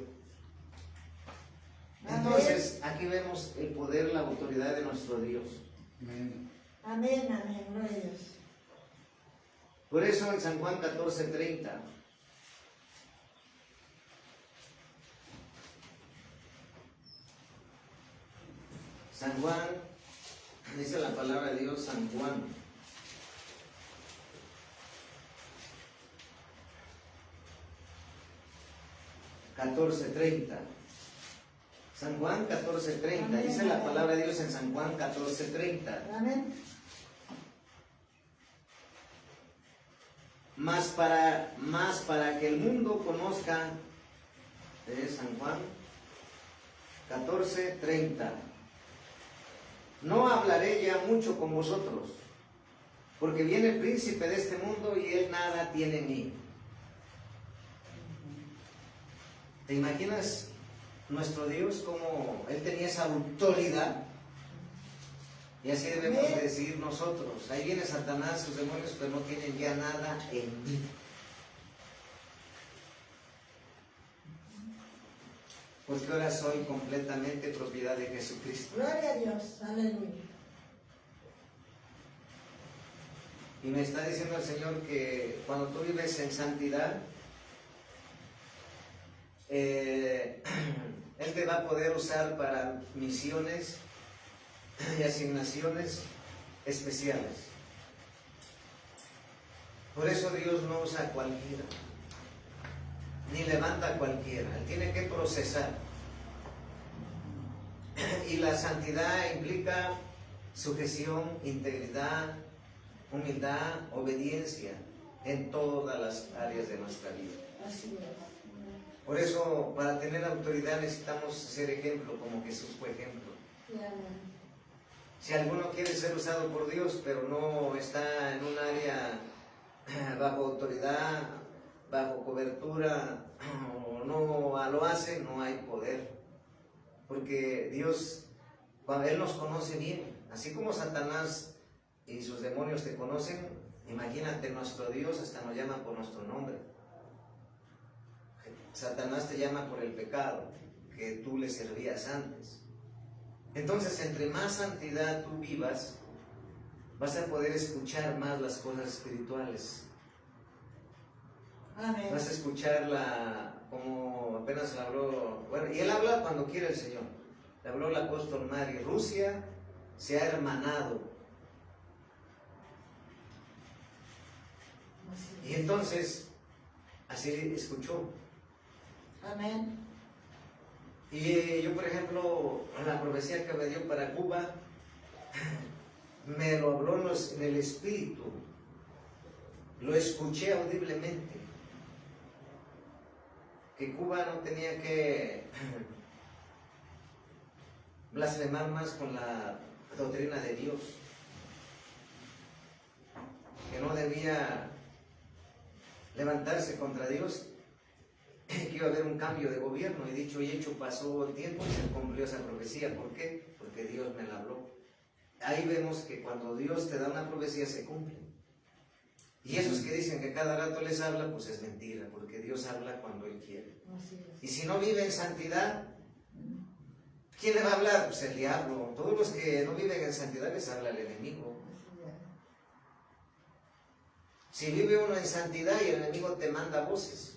Entonces, aquí vemos el poder, la autoridad de nuestro Dios. Amén, amén. Gloria a Dios. Por eso en San Juan 14:30, San Juan, dice la palabra de Dios, San Juan 14:30. San Juan 14:30. Dice la palabra de Dios en San Juan 14:30. Amén. Más para que el mundo conozca, de San Juan 14:30. No hablaré ya mucho con vosotros, porque viene el príncipe de este mundo y él nada tiene en mí. ¿Te imaginas nuestro Dios como Él tenía esa autoridad? Y así debemos de decir nosotros. Ahí viene Satanás, sus demonios, pero no tienen ya nada en mí. Porque ahora soy completamente propiedad de Jesucristo. Gloria a Dios. Aleluya. Y me está diciendo el Señor que cuando tú vives en santidad, Él te va a poder usar para misiones y asignaciones especiales. Por eso Dios no usa a cualquiera, ni levanta a cualquiera. Él tiene que procesar. Y la santidad implica sujeción, integridad, humildad, obediencia en todas las áreas de nuestra vida. Así es. Por eso, para tener autoridad necesitamos ser ejemplo, como Jesús fue ejemplo. Sí, amén. Si alguno quiere ser usado por Dios, pero no está en un área bajo autoridad, bajo cobertura, o no lo hace, no hay poder. Porque Dios, cuando Él nos conoce bien, así como Satanás y sus demonios te conocen, imagínate, nuestro Dios hasta nos llama por nuestro nombre. Satanás te llama por el pecado que tú le servías antes. Entonces, entre más santidad tú vivas, vas a poder escuchar más las cosas espirituales. Amén. Vas a escucharla como apenas le habló, bueno, y él habla cuando quiere el Señor. Le habló el apóstol Mari. Rusia se ha hermanado. Así Y es. entonces, así escuchó. Amén. Y yo, por ejemplo, la profecía que me dio para Cuba, me lo habló en el espíritu. Lo escuché audiblemente. Que Cuba no tenía que blasfemar más con la doctrina de Dios. Que no debía levantarse contra Dios. Que iba a haber un cambio de gobierno, y dicho y hecho pasó el tiempo y se cumplió esa profecía. ¿Por qué? Porque Dios me la habló. Ahí vemos que cuando Dios te da una profecía se cumple. Y esos que dicen que cada rato les habla, pues es mentira, porque Dios habla cuando Él quiere. Así es. Y si no vive en santidad, ¿quién le va a hablar? Pues el diablo. Todos los que no viven en santidad les habla el enemigo. Si vive uno en santidad y el enemigo te manda voces,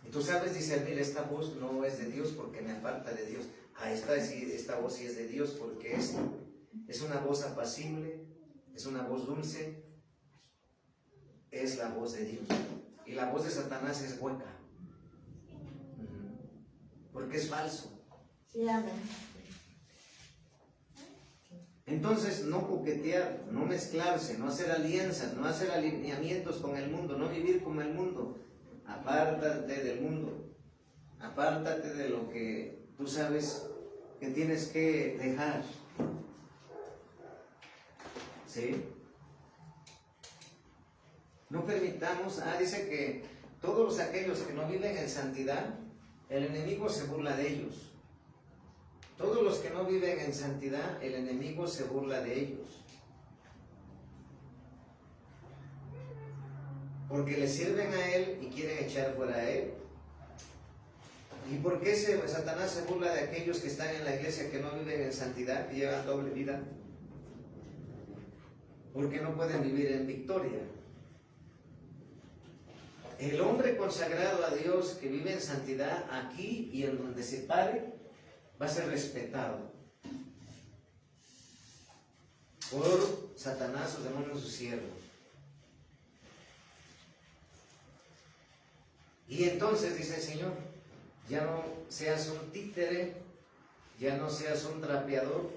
y tú sabes discernir, esta voz no es de Dios porque me aparta de Dios. Esta voz sí es de Dios porque es una voz apacible, es una voz dulce, es la voz de Dios. Y la voz de Satanás es hueca, porque es falso. Sí, amén. Entonces, no coquetear, no mezclarse, no hacer alianzas, no hacer alineamientos con el mundo, no vivir como el mundo. Apártate del mundo, apártate de lo que tú sabes que tienes que dejar. ¿Sí? No permitamos, dice que todos aquellos que no viven en santidad, el enemigo se burla de ellos. Todos los que no viven en santidad, el enemigo se burla de ellos. Porque le sirven a él y quieren echar fuera a él. ¿Y por qué Satanás se burla de aquellos que están en la iglesia que no viven en santidad, que llevan doble vida? Porque no pueden vivir en victoria. El hombre consagrado a Dios que vive en santidad, aquí y en donde se pare, va a ser respetado por Satanás, sus demonios, sus siervos. Y entonces dice el Señor, ya no seas un títere, ya no seas un trapeador,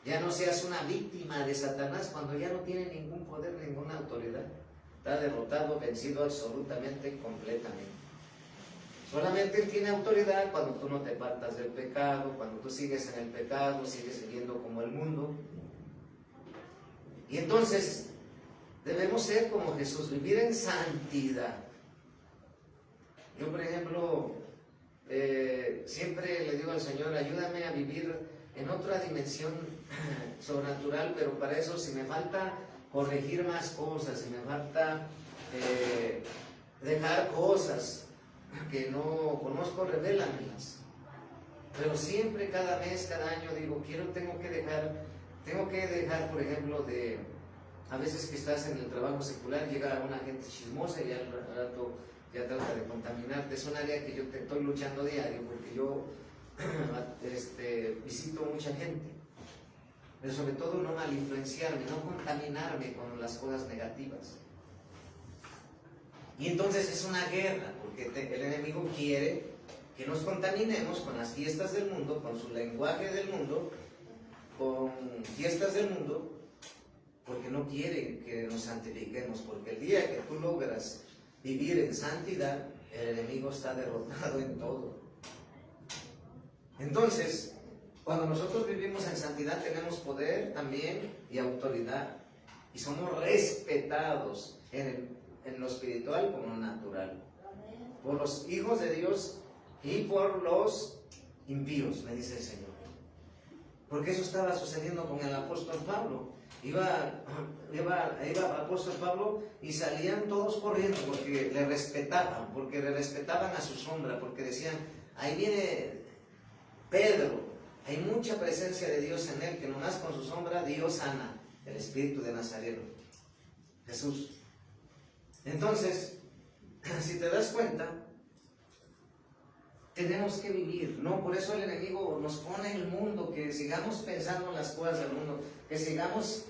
ya no seas una víctima de Satanás cuando ya no tiene ningún poder, ninguna autoridad. Está derrotado, vencido absolutamente, completamente. Solamente Él tiene autoridad cuando tú no te apartas del pecado, cuando tú sigues en el pecado, sigues viviendo como el mundo. Y entonces debemos ser como Jesús, vivir en santidad. Yo, por ejemplo, siempre le digo al Señor, ayúdame a vivir en otra dimensión sobrenatural, pero para eso si me falta corregir más cosas, si me falta dejar cosas que no conozco, revélamelas. Pero siempre, cada mes, cada año digo, tengo que dejar, por ejemplo, a veces que estás en el trabajo secular, llega una gente chismosa y al rato ya trata de contaminarte. Es un área que yo estoy luchando diario, porque yo visito mucha gente, pero sobre todo no mal influenciarme, no contaminarme con las cosas negativas. Y entonces es una guerra, porque el enemigo quiere que nos contaminemos con las fiestas del mundo, con su lenguaje del mundo, con fiestas del mundo, porque no quiere que nos santifiquemos, porque el día que tú logras vivir en santidad, el enemigo está derrotado en todo. Entonces, cuando nosotros vivimos en santidad, tenemos poder también y autoridad, y somos respetados en lo espiritual como en lo natural, por los hijos de Dios y por los impíos, me dice el Señor. Porque eso estaba sucediendo con el apóstol Pablo. Iba el apóstol Pablo y salían todos corriendo porque le respetaban a su sombra, porque decían, ahí viene Pedro, hay mucha presencia de Dios en él, que nomás con su sombra Dios sana, el espíritu de Nazareno, Jesús. Entonces, si te das cuenta, tenemos que vivir, ¿no? Por eso el enemigo nos pone en el mundo, que sigamos pensando en las cosas del mundo, que sigamos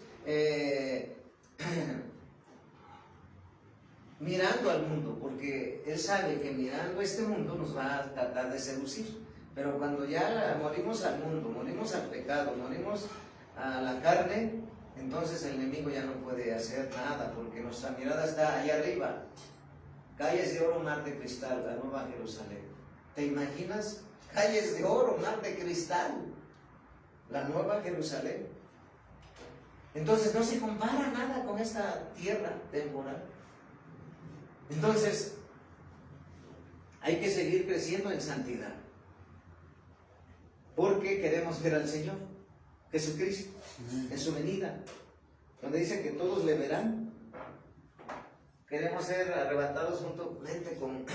mirando al mundo, porque él sabe que mirando este mundo nos va a tratar de seducir. Pero cuando ya morimos al mundo, morimos al pecado, morimos a la carne, entonces el enemigo ya no puede hacer nada, porque nuestra mirada está allá arriba. Calles de oro, mar de cristal, la nueva Jerusalén. ¿Te imaginas? Calles de oro, mar de cristal, la nueva Jerusalén. Entonces no se compara nada con esta tierra temporal. Entonces hay que seguir creciendo en santidad, porque queremos ver al Señor Jesucristo en su venida. donde dice que todos le verán. Queremos ser arrebatados juntamente con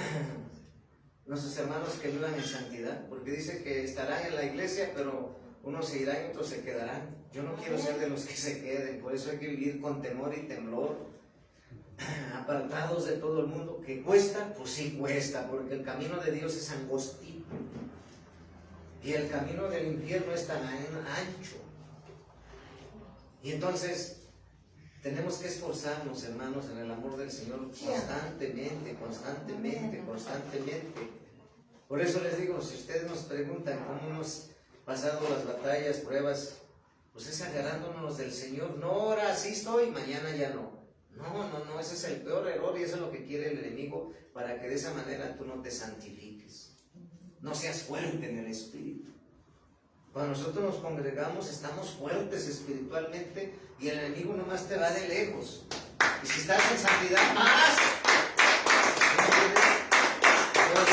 nuestros hermanos que vivan en santidad, porque dice que estarán en la iglesia, pero unos se irán y otros se quedarán. Yo no quiero ser de los que se queden, por eso hay que vivir con temor y temblor, apartados de todo el mundo. ¿Que cuesta? Pues sí cuesta, porque el camino de Dios es angostito y el camino del infierno es tan ancho. Y entonces tenemos que esforzarnos, hermanos, en el amor del Señor constantemente, constantemente, constantemente. Por eso les digo, si ustedes nos preguntan cómo hemos pasado las batallas, pruebas, pues es agarrándonos del Señor. No, ahora sí estoy, mañana ya no. No, ese es el peor error y eso es lo que quiere el enemigo, para que de esa manera tú no te santifiques, no seas fuerte en el espíritu. Cuando nosotros nos congregamos estamos fuertes espiritualmente y el enemigo nomás te va de lejos. Y si estás en santidad, más. Pero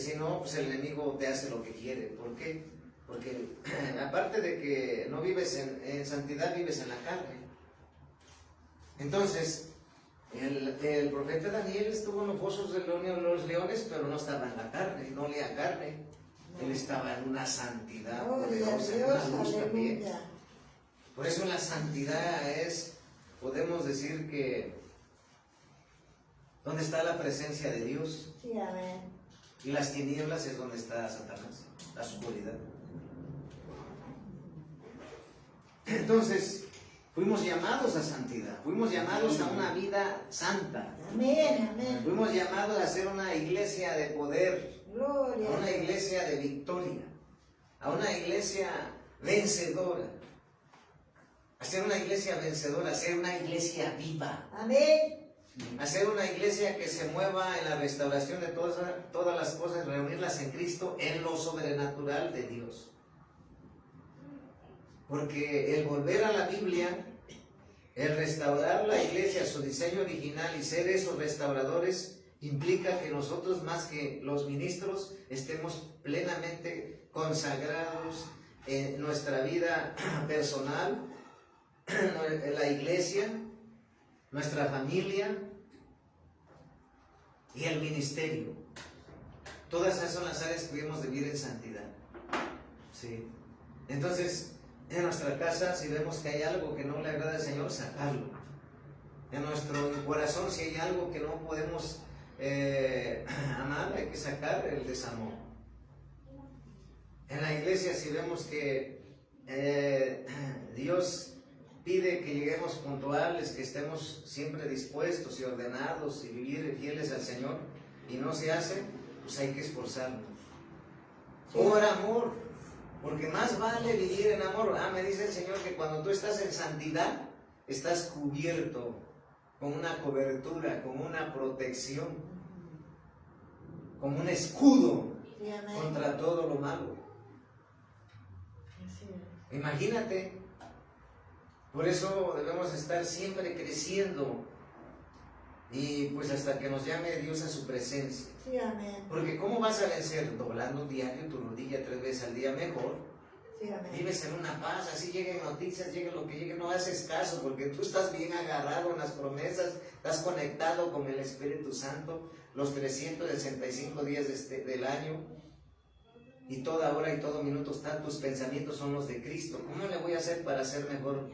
si no, pues el enemigo te hace lo que quiere. ¿Por qué? Porque aparte de que no vives en santidad, vives en la carne. Entonces, el profeta Daniel estuvo en los fosos de los leones, pero no estaba en la carne, no olía carne. Él estaba en una santidad poderosa, en una luz también. Por eso la santidad podemos decir que, ¿dónde está la presencia de Dios? Sí, amén. Y las tinieblas es donde está Satanás, la oscuridad. Entonces, fuimos llamados a santidad, fuimos llamados a una vida santa. Amén, amén. Fuimos llamados a ser una iglesia de poder, Gloria. a una iglesia de victoria, a una iglesia vencedora, a ser una iglesia vencedora, a ser una iglesia viva. Amén. A ser una iglesia que se mueva en la restauración de todas las cosas, reunirlas en Cristo, en lo sobrenatural de Dios. Porque el volver a la Biblia, el restaurar la iglesia a su diseño original y ser esos restauradores, implica que nosotros, más que los ministros, estemos plenamente consagrados en nuestra vida personal, en la iglesia, nuestra familia y el ministerio. Todas esas son las áreas que debemos de vivir en santidad. Sí. Entonces, en nuestra casa, si vemos que hay algo que no le agrada al Señor, sacarlo. En nuestro corazón, si hay algo que no podemos amar, hay que sacar el desamor. En la iglesia, si vemos que Dios pide que lleguemos puntuales, que estemos siempre dispuestos y ordenados y vivir fieles al Señor, y no se hace, pues hay que esforzarnos. Por amor, porque más vale vivir en amor. Me dice el Señor que cuando tú estás en santidad, estás cubierto con una cobertura, con una protección, como un escudo contra todo lo malo. Imagínate. Por eso debemos estar siempre creciendo y pues hasta que nos llame Dios a su presencia. Sí, amén. Porque ¿cómo vas a vencer? Doblando diario tu rodilla 3 veces al día mejor. Sí, amén. Vives en una paz, así lleguen noticias, llegue lo que llegue, no haces caso porque tú estás bien agarrado en las promesas, estás conectado con el Espíritu Santo los 365 días del año. Y toda hora y todo minuto tus pensamientos son los de Cristo. ¿Cómo le voy a hacer para ser mejor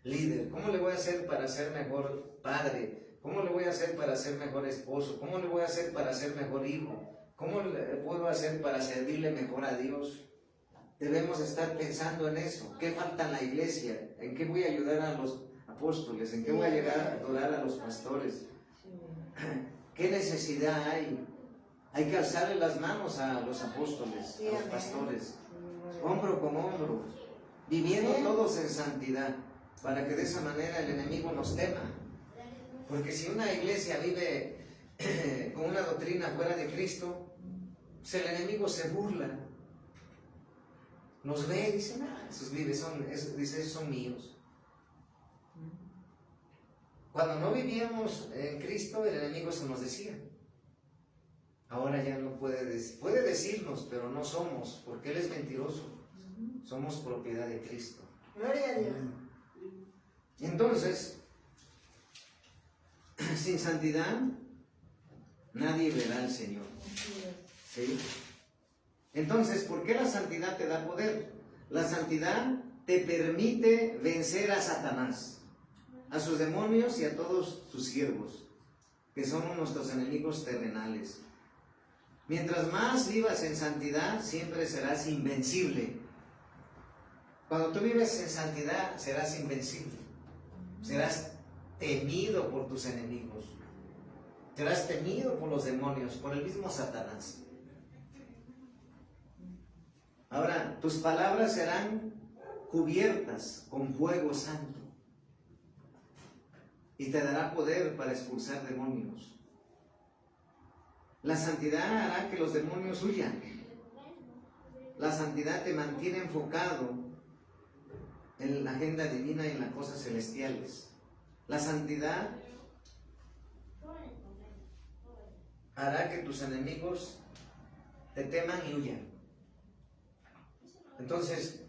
líder? ¿Cómo le voy a hacer para ser mejor padre? ¿Cómo le voy a hacer para ser mejor esposo? ¿Cómo le voy a hacer para ser mejor hijo? ¿Cómo le puedo hacer para servirle mejor a Dios? Debemos estar pensando en eso. ¿Qué falta en la iglesia? ¿En qué voy a ayudar a los apóstoles? ¿En qué voy a llegar a adorar a los pastores? ¿Qué necesidad hay? Hay que alzarle las manos a los apóstoles, a los pastores, hombro con hombro, viviendo todos en santidad, para que de esa manera el enemigo nos tema. Porque si una iglesia vive con una doctrina fuera de Cristo, pues el enemigo se burla. Nos ve y dice, esos son míos. Cuando no vivíamos en Cristo, el enemigo eso nos decía. Ahora ya no puede decirnos, pero no somos, porque Él es mentiroso. Somos propiedad de Cristo. Gloria a Dios. Entonces, sin santidad, nadie verá al Señor. Así es. ¿Sí? Entonces, ¿por qué la santidad te da poder? La santidad te permite vencer a Satanás, a sus demonios y a todos sus siervos, que son nuestros enemigos terrenales. Mientras más vivas en santidad, siempre serás invencible. Cuando tú vives en santidad, serás invencible. Serás temido por tus enemigos. Serás temido por los demonios, por el mismo Satanás. Ahora, tus palabras serán cubiertas con fuego santo y te dará poder para expulsar demonios. La santidad hará que los demonios huyan. La santidad te mantiene enfocado en la agenda divina y en las cosas celestiales. La santidad hará que tus enemigos te teman y huyan. Entonces,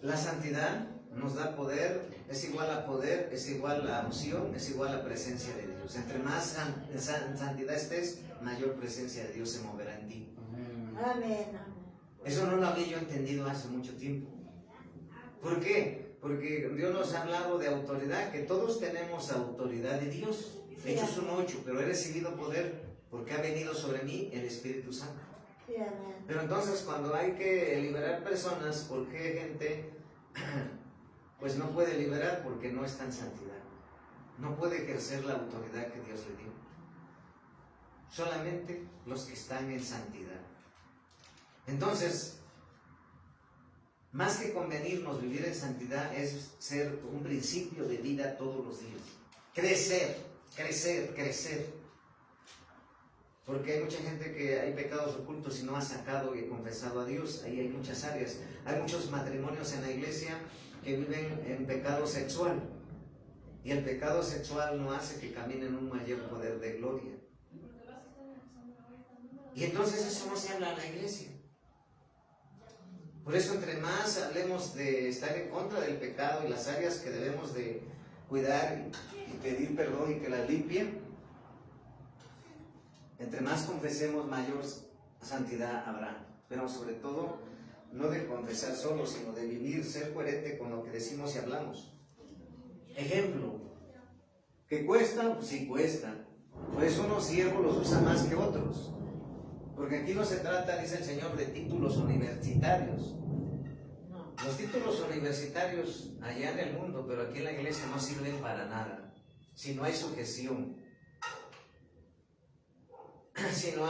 la santidad nos da poder, es igual a poder, es igual a unción, es igual a presencia de Dios. Entre más en santidad estés, mayor presencia de Dios se moverá en ti. Amén. Eso no lo había yo entendido hace mucho tiempo. ¿Por qué? Porque Dios nos ha hablado de autoridad, que todos tenemos autoridad de Dios. Hechos 1:8, pero he recibido poder porque ha venido sobre mí el Espíritu Santo. Sí, amén. Pero entonces cuando hay que liberar personas, ¿por qué gente pues no puede liberar? Porque no está en santidad. No puede ejercer la autoridad que Dios le dio. Solamente los que están en santidad. Entonces, más que convenirnos vivir en santidad es ser un principio de vida todos los días. Crecer, crecer, crecer. Porque hay mucha gente que hay pecados ocultos y no ha sacado y confesado a Dios. Ahí hay muchas áreas. Hay muchos matrimonios en la iglesia que viven en pecado sexual. Y el pecado sexual no hace que caminen en un mayor poder de gloria. Y entonces eso no se habla en la iglesia. Por eso entre más hablemos de estar en contra del pecado y las áreas que debemos de cuidar y pedir perdón y que las limpien, entre más confesemos, mayor santidad habrá. Pero sobre todo, no de confesar solo, sino de vivir, ser coherente con lo que decimos y hablamos. Ejemplo, ¿que cuesta? Pues sí cuesta. Por eso unos siervos los usa más que otros. Porque aquí no se trata, dice el Señor, de títulos universitarios. Los títulos universitarios allá en el mundo, pero aquí en la iglesia no sirven para nada. Si no hay sujeción, si no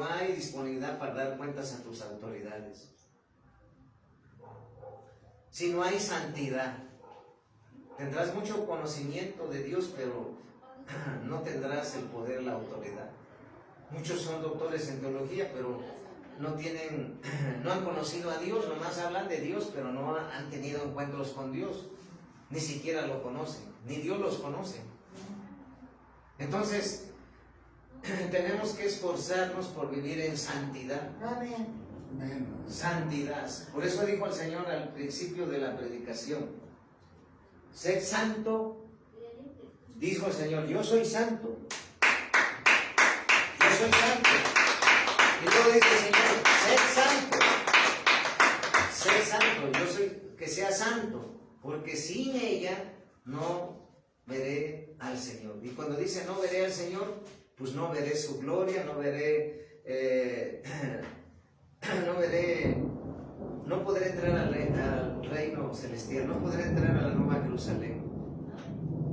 hay disponibilidad para dar cuentas a tus autoridades, si no hay santidad, tendrás mucho conocimiento de Dios, pero no tendrás el poder, la autoridad. Muchos son doctores en teología, pero no han conocido a Dios, nomás hablan de Dios, pero no han tenido encuentros con Dios, ni siquiera lo conocen, ni Dios los conoce. Entonces, tenemos que esforzarnos por vivir en santidad. Amén. Santidad. Por eso dijo el Señor al principio de la predicación: sed santo. Dijo el Señor: yo soy santo. Yo soy santo. Y luego dice el Señor: sed santo. Sed santo. Yo soy, que sea santo. Porque sin ella no veré al Señor. Y cuando dice no veré al Señor, pues no veré su gloria, no podré entrar al reino celestial, no podré entrar a la nueva Jerusalén.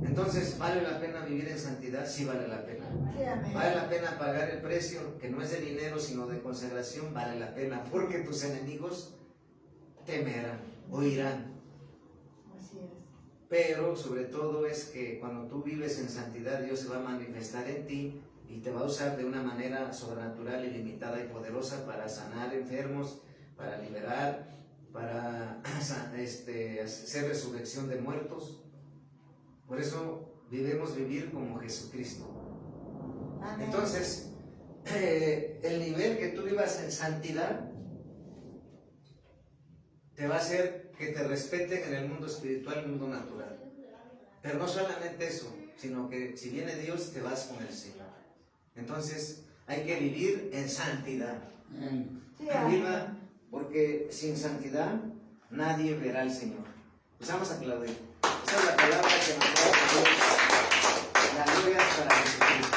Entonces, ¿vale la pena vivir en santidad? Sí vale la pena. Sí, amén. ¿Vale la pena pagar el precio, que no es de dinero, sino de consagración? Vale la pena, porque tus enemigos temerán, oirán. Así es. Pero sobre todo es que cuando tú vives en santidad, Dios se va a manifestar en ti y te va a usar de una manera sobrenatural, ilimitada y poderosa para sanar enfermos, para liberar, para hacer resurrección de muertos. Por eso debemos vivir como Jesucristo. Amén. Entonces, el nivel que tú vivas en santidad te va a hacer que te respeten en el mundo espiritual, en el mundo natural. Pero no solamente eso, sino que si viene Dios, te vas con el Señor. Entonces, hay que vivir en santidad. Sí, Viva, amén. porque sin santidad nadie verá al Señor. Pues vamos a aplaudir. Esa es la palabra que nos da Dios. La gloria para Jesucristo.